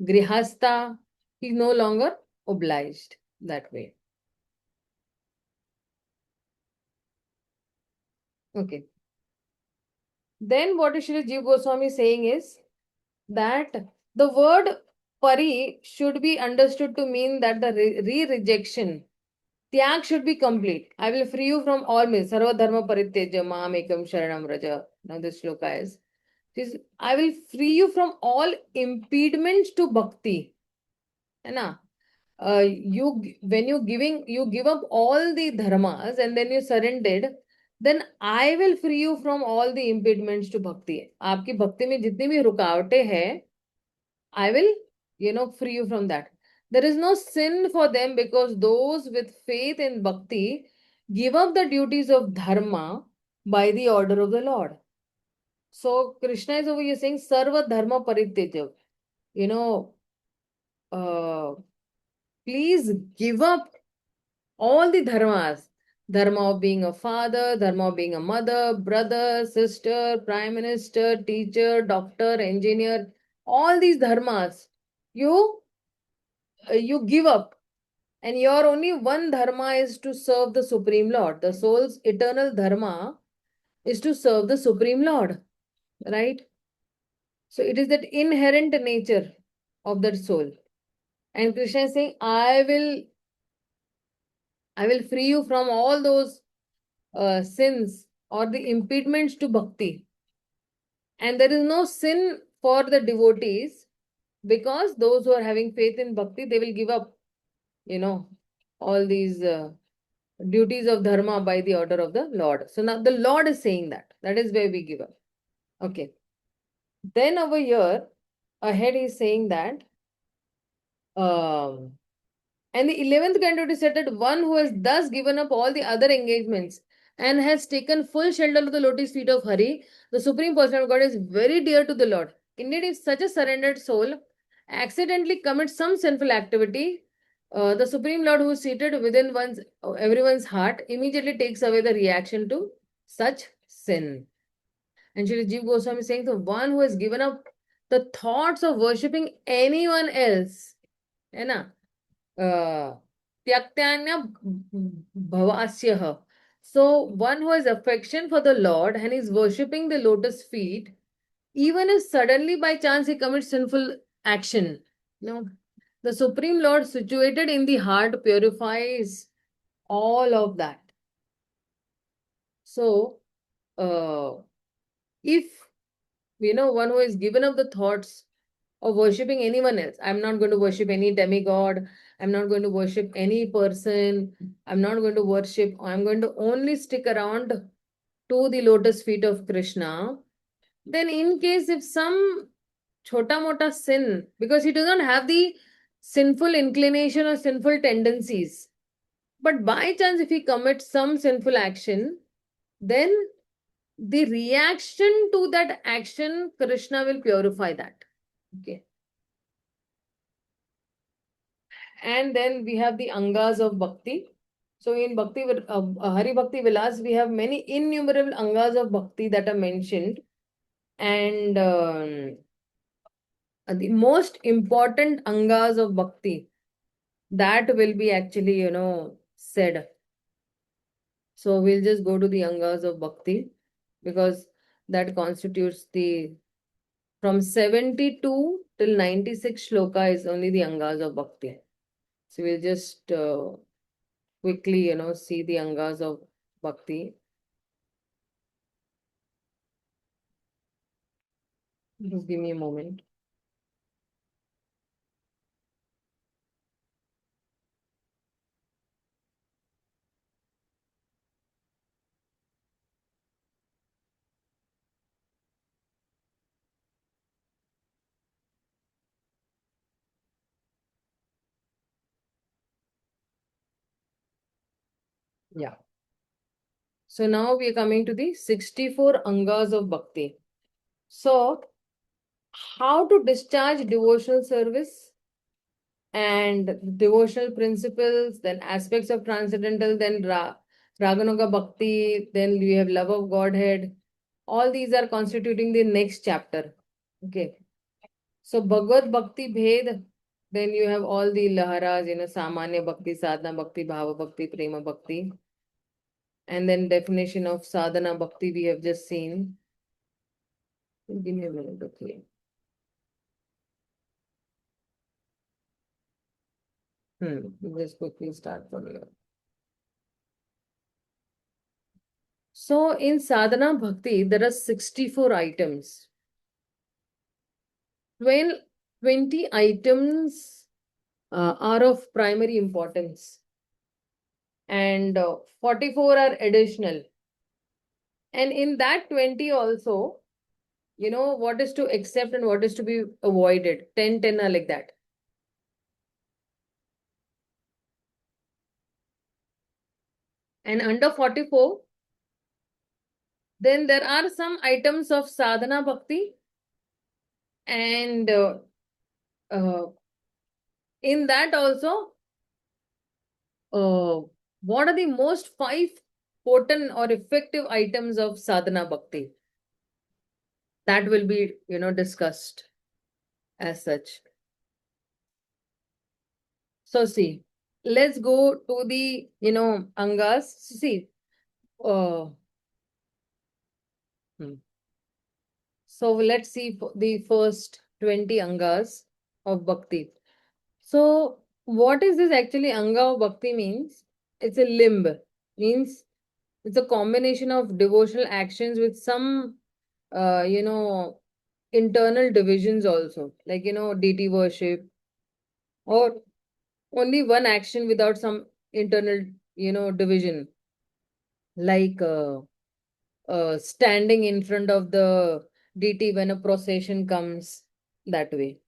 Grihastha. He is no longer obliged that way. Okay. Then what is Shri Jiva Goswami saying is that the word pari should be understood to mean that the re-rejection, tyag should be complete. I will free you from all myths. Sarva dharma parityajya mam ekam sharanam raja. Now this shloka is I will free you from all impediments to bhakti. है ना? When you give up all the dharmas and then you surrendered, then I will free you from all the impediments to bhakti. आपकी भक्ति में जितनी भी रुकावटें हैं, I will, free you from that. There is no sin for them because those with faith in bhakti give up the duties of dharma by the order of the Lord. So Krishna is over here saying sarva dharma parityajya. You know, uh, please give up all the dharmas. Dharma of being a father, dharma of being a mother, brother, sister, prime minister, teacher, doctor, engineer, all these dharmas. You give up, and your only one dharma is to serve the Supreme Lord. The soul's eternal dharma is to serve the Supreme Lord, right? So it is that inherent nature of that soul. And Krishna is saying, I will free you from all those sins or the impediments to bhakti. And there is no sin for the devotees, because those who are having faith in bhakti, they will give up, all these duties of dharma by the order of the Lord. So now the Lord is saying that. That is where we give up. Okay. Then over here, ahead is saying that And the 11th canto is said that one who has thus given up all the other engagements and has taken full shelter of the lotus feet of Hari, the Supreme Personality of God, is very dear to the Lord. Indeed, if such a surrendered soul accidentally commits some sinful activity, the Supreme Lord, who is seated within everyone's heart, immediately takes away the reaction to such sin. And Shri Jiva Goswami is saying, the one who has given up the thoughts of worshipping anyone else, है ना, Tyaktanya bhavasyah. So one who has affection for the Lord and is worshipping the lotus feet, even if suddenly by chance he commits sinful action, the Supreme Lord situated in the heart purifies all of that. So, if one who has given up the thoughts of worshipping anyone else, I'm not going to worship any demigod, I'm not going to worship any person, I'm not going to worship, I'm going to only stick around to the lotus feet of Krishna, then in case if some chota mota sin, because he does not have the sinful inclination or sinful tendencies, but by chance if he commits some sinful action, then the reaction to that action, Krishna will purify that. Okay. And then we have the angas of bhakti. So in Hari Bhakti Vilas, we have many innumerable angas of bhakti that are mentioned. And the most important angas of bhakti, that will be actually, said. So we'll just go to the angas of bhakti, because that constitutes from 72 till 96 shloka is only the angas of bhakti. So we'll just quickly, see the angas of bhakti. Just give me a moment. Yeah. So now we are coming to the 64 angas of bhakti. So, how to discharge devotional service and devotional principles, then aspects of transcendental, then Raganuga Bhakti, then we have love of Godhead. All these are constituting the next chapter. Okay. So Bhagavad Bhakti Bhed, then you have all the laharas, Samanya Bhakti, Sadhana Bhakti, Bhava Bhakti, Prema Bhakti. And then definition of Sadhana Bhakti we have just seen. Give me a minute, okay. Just quickly start from here. So in Sadhana Bhakti, there are 64 items. 20 items are of primary importance, and 44 are additional. And in that 20 also, what is to accept and what is to be avoided. 10 are like that. And under 44, then there are some items of sadhana bhakti, and in that also, what are the most 5 potent or effective items of sadhana bhakti? That will be, discussed as such. So see, let's go to the, angas. See, so let's see the first 20 angas of bhakti. So what is this actually anga of bhakti means? It's a limb. Means it's a combination of devotional actions with some, internal divisions also. Like, deity worship, or only one action without some internal, division. Like standing in front of the deity when a procession comes, that way.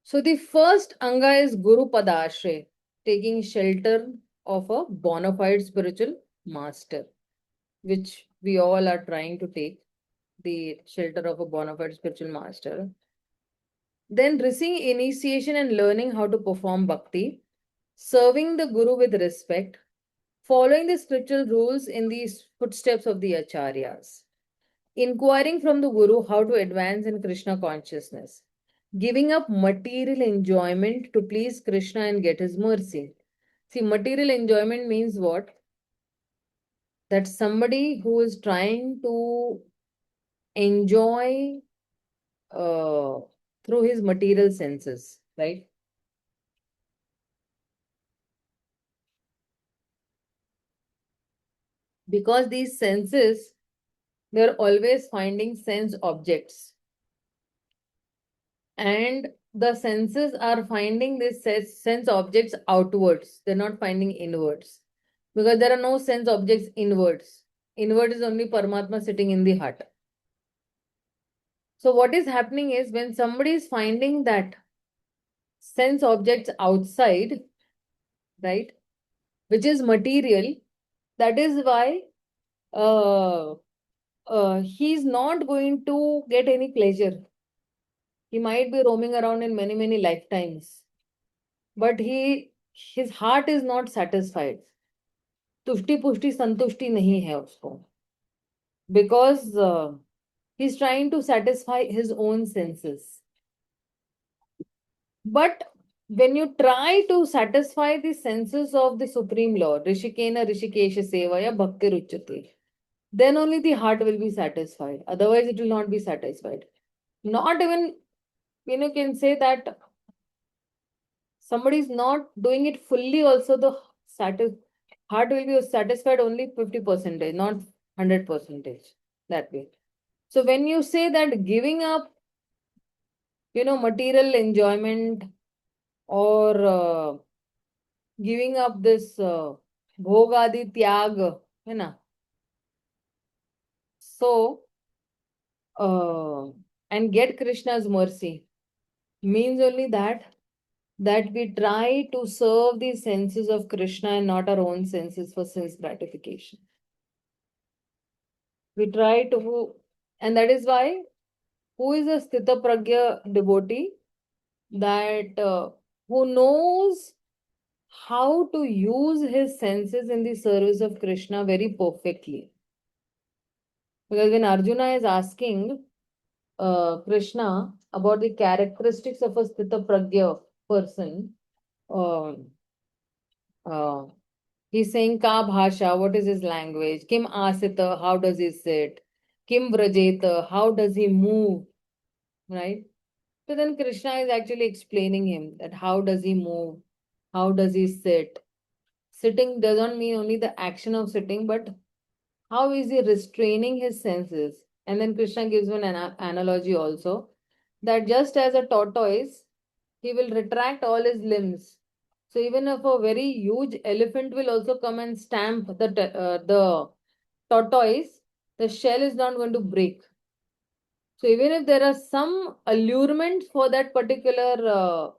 So the first anga is Guru Padashre, taking shelter of a bona fide spiritual master, which we all are trying to take the shelter of a bona fide spiritual master. Then receiving initiation and learning how to perform bhakti, serving the Guru with respect, following the scriptural rules in the footsteps of the acharyas, inquiring from the Guru how to advance in Krishna consciousness, giving up material enjoyment to please Krishna and get his mercy. See, material enjoyment means what? That somebody who is trying to enjoy through his material senses, right? Because these senses, they're always finding sense objects. And the senses are finding these sense objects outwards. They're not finding inwards. Because there are no sense objects inwards. Inward is only Paramatma sitting in the heart. So what is happening is when somebody is finding that sense objects outside, right, which is material, that is why he's not going to get any pleasure. He might be roaming around in many, many lifetimes, but his heart is not satisfied. तुष्टि पुष्टि संतुष्टि नहीं है उसको, because he's trying to satisfy his own senses. But when you try to satisfy the senses of the Supreme Lord, Rishikena Rishikesha Sevaya Bhakti Ruchate, then only the heart will be satisfied. Otherwise, it will not be satisfied. Not even, can say that somebody is not doing it fully, also the heart will be satisfied only 50%, not 100%. That way. So when you say that giving up, material enjoyment or giving up this bhogadi tyag, so and get Krishna's mercy means only that we try to serve the senses of Krishna and not our own senses for sense gratification. We try to, and that is why, who is a Sthita Pragya devotee? That who knows how to use his senses in the service of Krishna very perfectly. Because when Arjuna is asking Krishna about the characteristics of a Sthita Pragya person, uh, uh, he's saying Ka Bhasha, what is his language? Kim Asita, how does he sit? Kim Vrajeta, how does he move? Right? So then Krishna is actually explaining him that how does he move? How does he sit? Sitting doesn't mean only the action of sitting, but how is he restraining his senses? And then Krishna gives an analogy also that just as a tortoise, he will retract all his limbs. So even if a very huge elephant will also come and stamp the tortoise, the shell is not going to break. So even if there are some allurements for that particular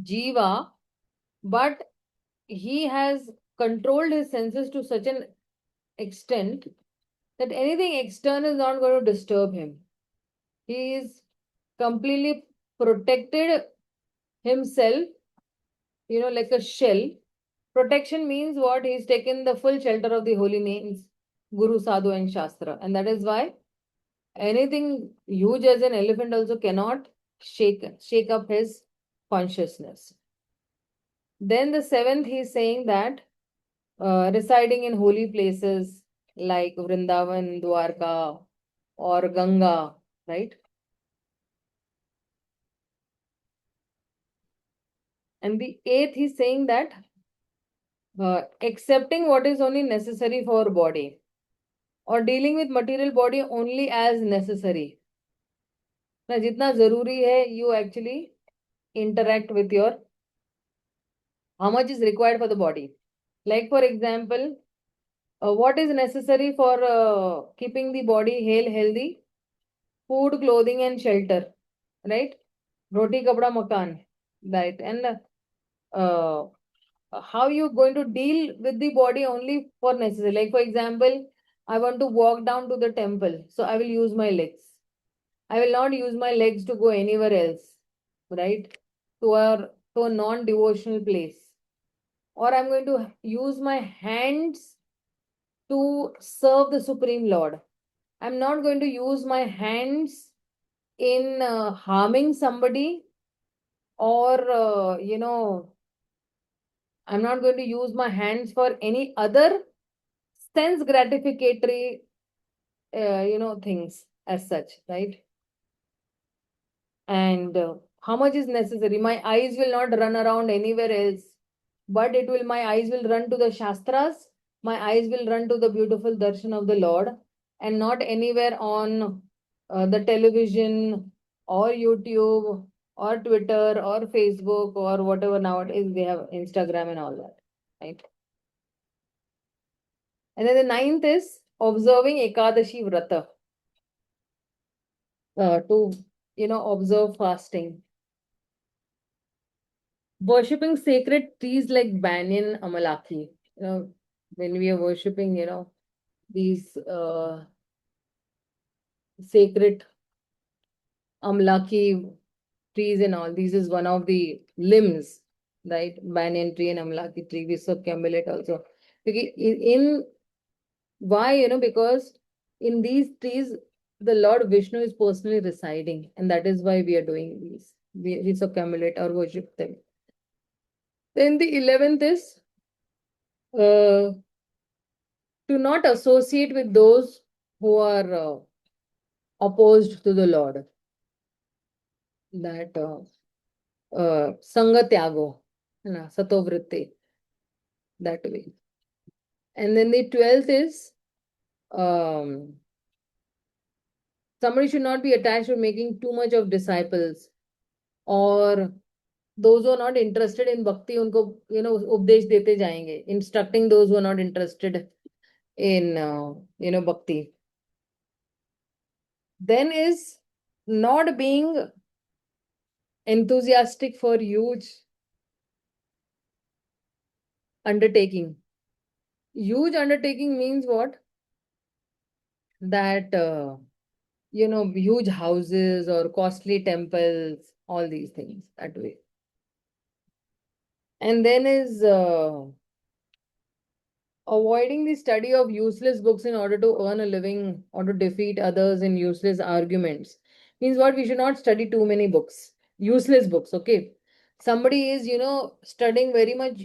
jiva, but he has controlled his senses to such an extent that anything external is not going to disturb him. He is completely protected himself, like a shell. Protection means what? He's taken the full shelter of the holy names, Guru, Sadhu, and Shastra. And that is why anything huge as an elephant also cannot shake up his consciousness. Then the seventh, he's saying that residing in holy places like Vrindavan, Dwarka, or Ganga, right? And the eighth, he's saying that accepting what is only necessary for body or dealing with material body only as necessary. ना जितना जरूरी है, you actually interact with your how much is required for the body. Like for example, what is necessary for keeping the body healthy? Food, clothing, and shelter, right? roti kapda makan, right? And how you going to deal with the body only for necessary. Like for example, I want to walk down to the temple, so I will use my legs. I will not use my legs to go anywhere else, right? To a non-devotional place. Or I'm going to use my hands to serve the Supreme Lord. I'm not going to use my hands in harming somebody, or I'm not going to use my hands for any other sense gratificatory things as such, right? And how much is necessary? My eyes will not run around anywhere else, but my eyes will run to the Shastras, my eyes will run to the beautiful darshan of the Lord, and not anywhere on the television or YouTube or Twitter or Facebook or whatever nowadays they have, Instagram and all that, right? And then the ninth is observing Ekadashi Vrata, to observe fasting. Worshipping sacred trees like banyan, amalaki. When we are worshipping, these sacred amalaki trees and all, this is one of the limbs, right? Banyan tree and amalaki tree, we circumambulate also. Okay, in why, because in these trees, the Lord Vishnu is personally residing, and that is why we are doing these. We circumambulate or worship them. Then the 11th is uh, to not associate with those who are opposed to the Lord. That Sanga Tyago, Satovritti, that way. And then the 12th is um, somebody should not be attached to making too much of disciples, or those who are not interested in bhakti, unko, उपदेश देते जाएंगे, instructing those who are not interested in, bhakti. Then is not being enthusiastic for huge undertaking. Huge undertaking means what? That, huge houses or costly temples, all these things that way. And then is avoiding the study of useless books in order to earn a living or to defeat others in useless arguments. Means what? We should not study too many books, useless books, okay? Somebody is, studying very much,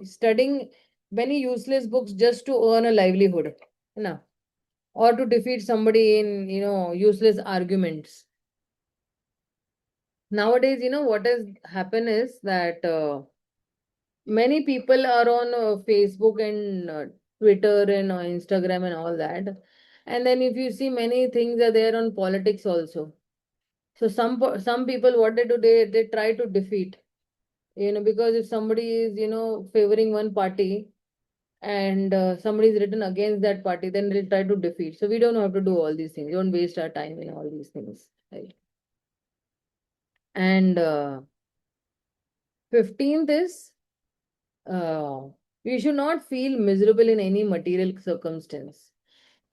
studying many useless books just to earn a livelihood, or to defeat somebody in, useless arguments. Nowadays, what has happened is that many people are on Facebook and Twitter and Instagram and all that. And then if you see, many things are there on politics also. So some people, what they do, they try to defeat, because if somebody is, favoring one party, and somebody is written against that party, then they'll try to defeat. So we don't have to do all these things. Don't waste our time in all these things, right? And 15th is we should not feel miserable in any material circumstance.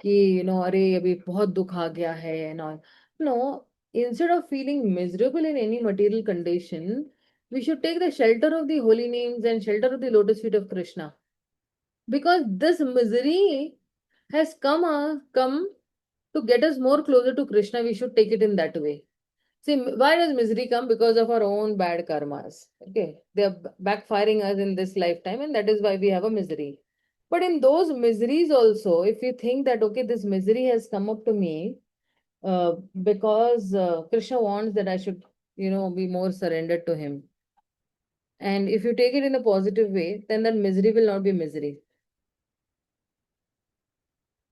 कि अरे अभी बहुत दुख आ गया है and all. No, instead of feeling miserable in any material condition, we should take the shelter of the holy names and shelter of the lotus feet of Krishna. Because this misery has come to get us more closer to Krishna. We should take it in that way. See, why does misery come? Because of our own bad karmas. Okay, they are backfiring us in this lifetime, and that is why we have a misery. But in those miseries also, if you think that, okay, this misery has come up to me because Krishna wants that I should, be more surrendered to him. And if you take it in a positive way, then that misery will not be misery.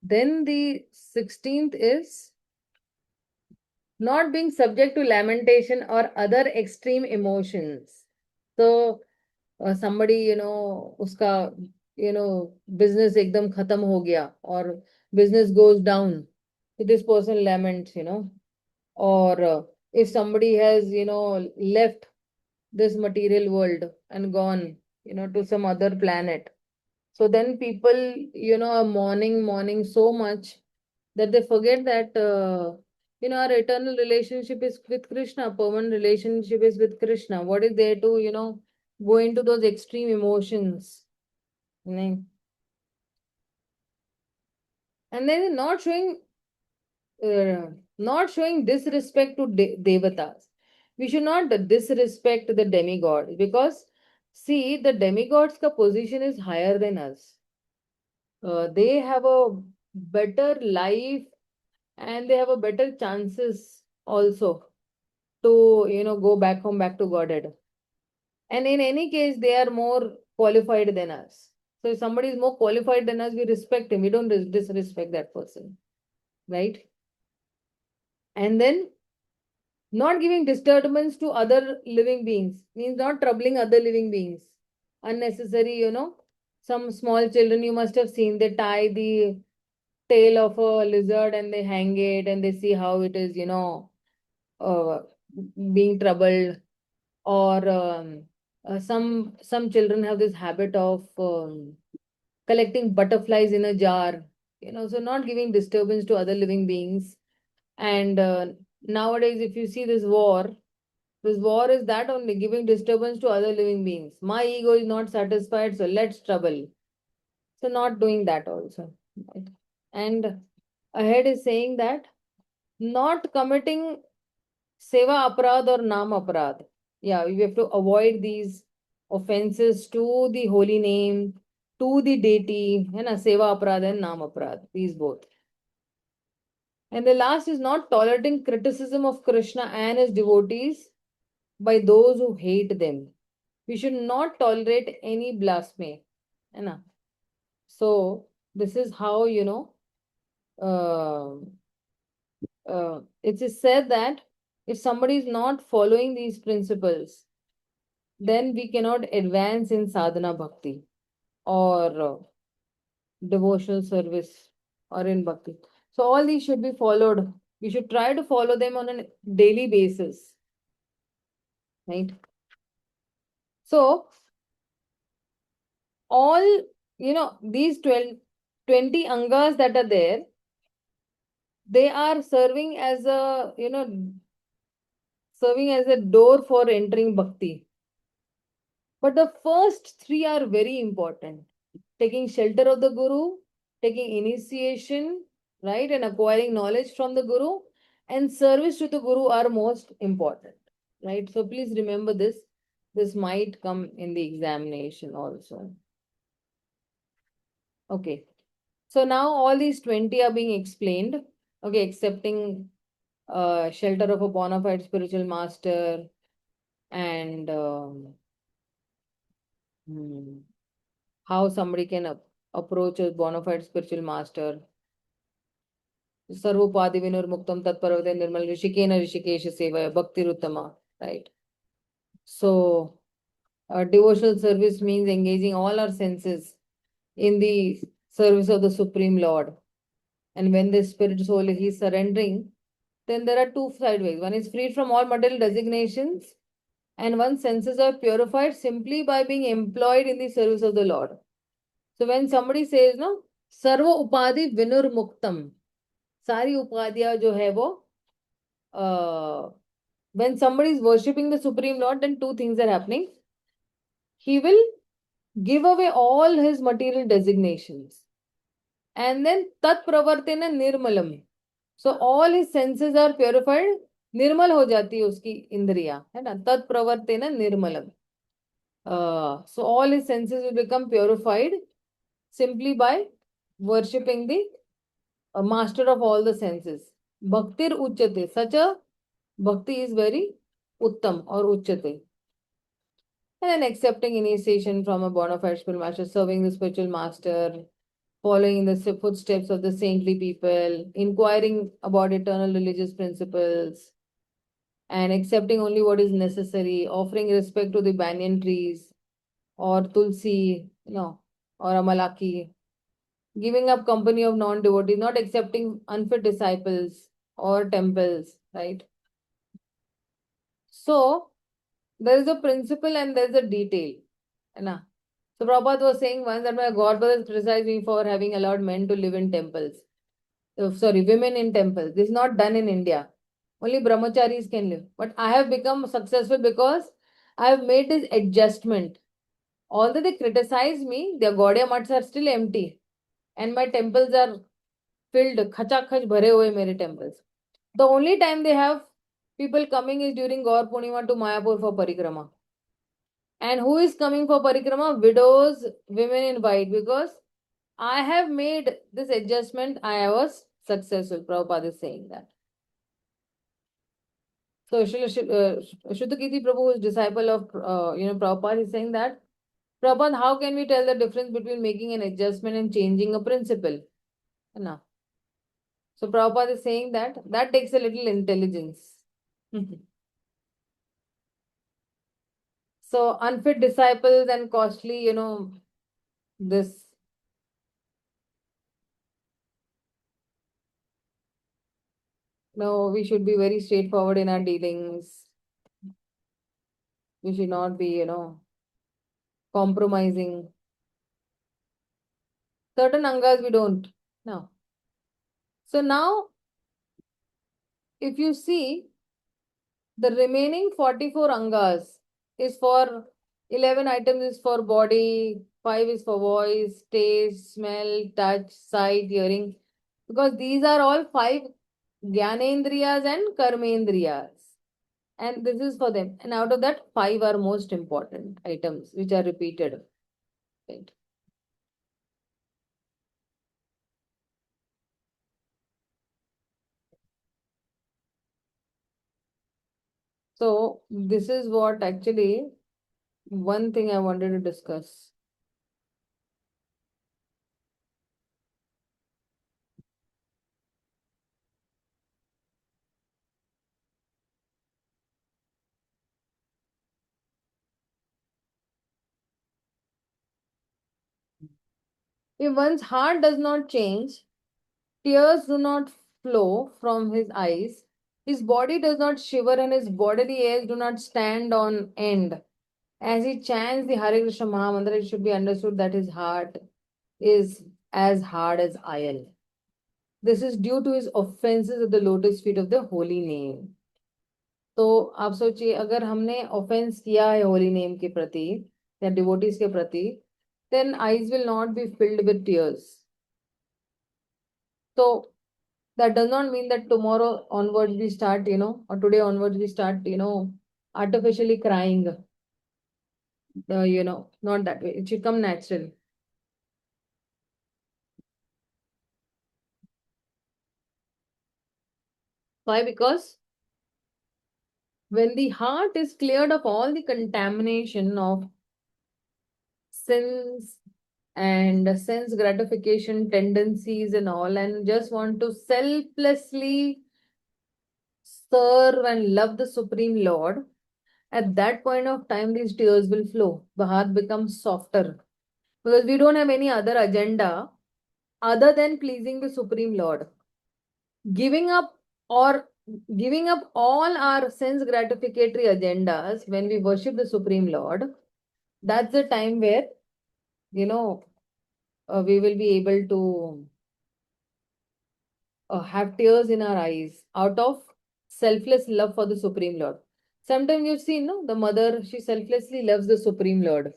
Then the 16th is not being subject to lamentation or other extreme emotions. So somebody, uska, business ekdam khatam ho gaya, or business goes down. So this person laments, or if somebody has, left this material world and gone, to some other planet. So then people, are mourning so much that they forget that, our eternal relationship is with Krishna, permanent relationship is with Krishna. What is there to, go into those extreme emotions? Right? And then not showing disrespect to devatas. We should not disrespect the demigods, because see, the demigods' ka position is higher than us. They have a better life, and they have a better chances also to, go back home, back to Godhead. And in any case, they are more qualified than us. So if somebody is more qualified than us, we respect him. We don't disrespect that person, right? And then not giving disturbance to other living beings means not troubling other living beings. Unnecessary, some small children you must have seen, they tie the tail of a lizard and they hang it and they see how it is, uh, being troubled. Or some children have this habit of collecting butterflies in a jar, so not giving disturbance to other living beings. And nowadays, if you see this war is that only, giving disturbance to other living beings. My ego is not satisfied, so let's trouble. So not doing that also. Right? And ahead is saying that not committing seva aparad or nam aparad. Yeah, we have to avoid these offenses to the holy name, to the deity, seva aparad and nam aparad, these both. And the last is not tolerating criticism of Krishna and his devotees by those who hate them. We should not tolerate any blasphemy. So this is how, uh, it is said that if somebody is not following these principles, then we cannot advance in sadhana bhakti or devotional service or in bhakti. So all these should be followed. We should try to follow them on a daily basis, right? So all, these 20 angas that are there, they are serving as a, serving as a door for entering bhakti. But the first three are very important. Taking shelter of the Guru, taking initiation, right, and acquiring knowledge from the Guru, and service to the Guru are most important, right? So please remember this. This might come in the examination also. Okay. So now all these 20 are being explained. Okay, accepting shelter of a bona fide spiritual master, and how somebody can approach a bona fide spiritual master. Sarvopadi vinurmuktam tatparavate nirmal rishikena rishikesha sevaya bhakti-ruttama, right? So, devotional service means engaging all our senses in the service of the Supreme Lord. And when the spirit soul is surrendering, then there are two sideways. One is freed from all material designations, and one's senses are purified simply by being employed in the service of the Lord. So when somebody says, no, sarva upadi vinur muktam, सारी उपाधियां जो है वो when somebody is worshipping the Supreme Lord, then two things are happening. He will give away all his material designations, and then tat pravartena nirmalam. So all his senses are purified. निर्मल हो जाती है उसकी इंद्रिया, है ना? tat pravartena nirmalam. So all his senses will become purified simply by worshipping the master of all the senses. Bhaktir uchyate. Such a bhakti is very uttam or uchyate. And then accepting initiation from a bona fide spiritual master, serving the spiritual master, following in the footsteps of the saintly people, inquiring about eternal religious principles, and accepting only what is necessary, offering respect to the banyan trees or tulsi, or amalaki, giving up company of non-devotees, not accepting unfit disciples or temples, right? So there is a principle and there is a detail. Na? So Prabhupada was saying once that my godbrother criticized me for having allowed men to live in temples. Women in temples. This is not done in India. Only brahmacharis can live. But I have become successful because I have made this adjustment. Although they criticize me, their Gaudiya mats are still empty. And my temples are filled. Khachak bhare hue mere temples. The only time they have people coming is during Gaur Purnima to Mayapur for parikrama. And who is coming for parikrama? Widows, women in white. Because I have made this adjustment. I was successful. Prabhupada is saying that. So Shuddhakirti Prabhu, who is disciple of Prabhupada, is saying that, Prabhupada, how can we tell the difference between making an adjustment and changing a principle? Na. So Prabhupada is saying that that takes a little intelligence. So unfit disciples and costly, this. No, we should be very straightforward in our dealings. We should not be, compromising. Certain angas we don't. No. So now, if you see, the remaining 44 angas is for 11 items is for body, 5 is for voice, taste, smell, touch, sight, hearing. Because these are all 5 Gyanendriyas and Karmendriyas. And this is for them. And out of that, 5 are most important items which are repeated. Right. So this is what actually one thing I wanted to discuss. If one's heart does not change, tears do not flow from his eyes, his body does not shiver, and his bodily hairs do not stand on end. As he chants the Hare Krishna Mahamantra, it should be understood that his heart is as hard as iron. This is due to his offenses at the lotus feet of the holy name. तो आप सोचिए, अगर हमने offence किया है holy name के प्रति या डिवोटीज के प्रति, then eyes will not be filled with tears. So that does not mean that tomorrow onwards we start, or today onwards we start, artificially crying. Not that way. It should come natural. Why? Because when the heart is cleared of all the contamination of sins and sense gratification tendencies and all, and just want to selflessly serve and love the Supreme Lord, at that point of time, these tears will flow. The heart becomes softer because we don't have any other agenda other than pleasing the Supreme Lord. Giving up or giving up all our sense gratificatory agendas when we worship the Supreme Lord, that's the time where, we will be able to have tears in our eyes out of selfless love for the Supreme Lord. Sometimes you've seen, no, the mother, she selflessly loves the Supreme Lord.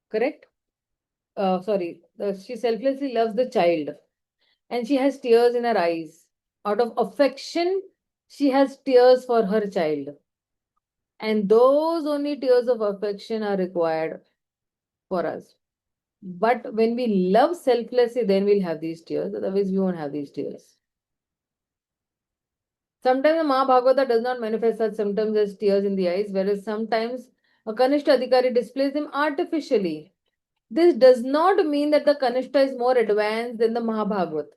Correct? She selflessly loves the child and she has tears in her eyes. Out of affection, she has tears for her child. And those only tears of affection are required for us. But when we love selflessly, then we'll have these tears. Otherwise, we won't have these tears. Sometimes the Mahabhagavata does not manifest such symptoms as tears in the eyes, whereas sometimes a Kanishta Adhikari displays them artificially. This does not mean that the Kanishta is more advanced than the Mahabhagavata.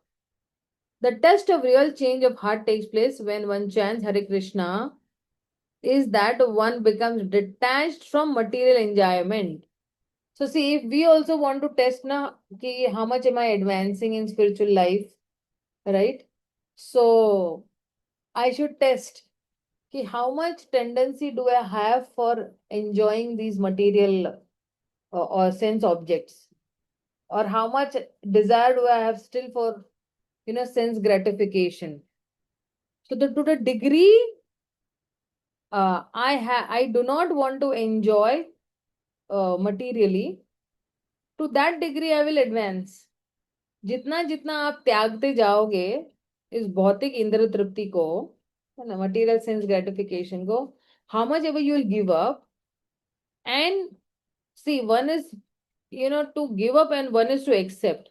The test of real change of heart takes place when one chants Hare Krishna, is that one becomes detached from material enjoyment. So see, if we also want to test how much am I advancing in spiritual life, right? So I should test कि how much tendency do I have for enjoying these material or sense objects, or how much desire do I have still for sense gratification. So to the degree I do not want to enjoy materially, to that degree I will advance. जितना जितना आप त्यागते जाओगे इस भौतिक इंद्र तृप्ति को, है ना, material sense gratification को, how much ever you will give up. And see, one is to give up and one is to accept.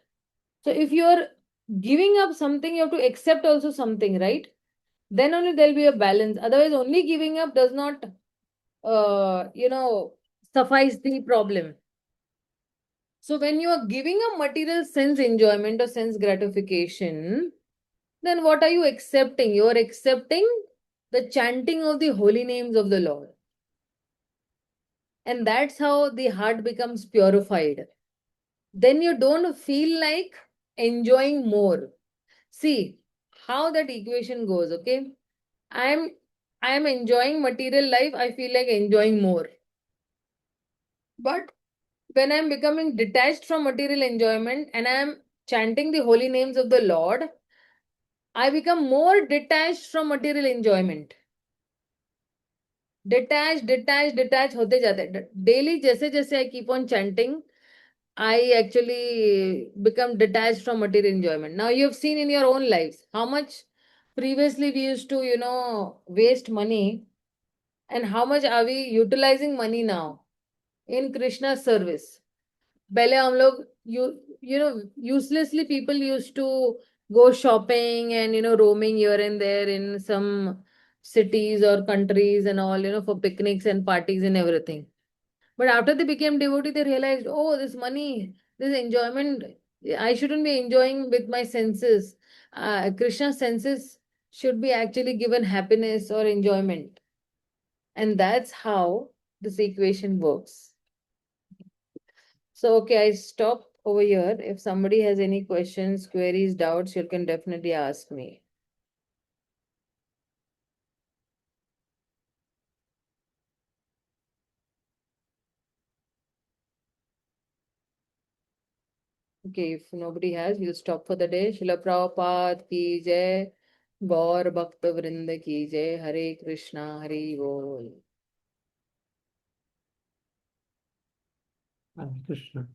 So if you are giving up something, you have to accept also something, right? Then only there'll be a balance. Otherwise, only giving up does not suffice the problem. So when you are giving up material sense enjoyment or sense gratification, then what are you accepting? You are accepting the chanting of the holy names of the Lord. And that's how the heart becomes purified. Then you don't feel like enjoying more. See how that equation goes, okay? I am enjoying material life, I feel like enjoying more. But when I'm becoming detached from material enjoyment and I'm chanting the holy names of the Lord, I become more detached from material enjoyment. Detached होते जाते हैं. Daily जैसे जैसे I keep on chanting, I actually become detached from material enjoyment. Now you have seen in your own lives how much previously we used to, waste money, and how much are we utilizing money now in Krishna's service. पहले हम लोग uselessly people used to go shopping and roaming here and there in some cities or countries and all, for picnics and parties and everything. But after they became devotee, they realized, oh, this money, this enjoyment, I shouldn't be enjoying with my senses. Krishna's senses should be actually given happiness or enjoyment. And that's how this equation works. So, okay, I stop over here. If somebody has any questions, queries, doubts, you can definitely ask me. Okay, if nobody has, we'll stop for the day. Srila Prabhupada ki jai, Gaur Bhakta Vrinda ki jai, Hare Krishna, Hare Bol. Hare Krishna.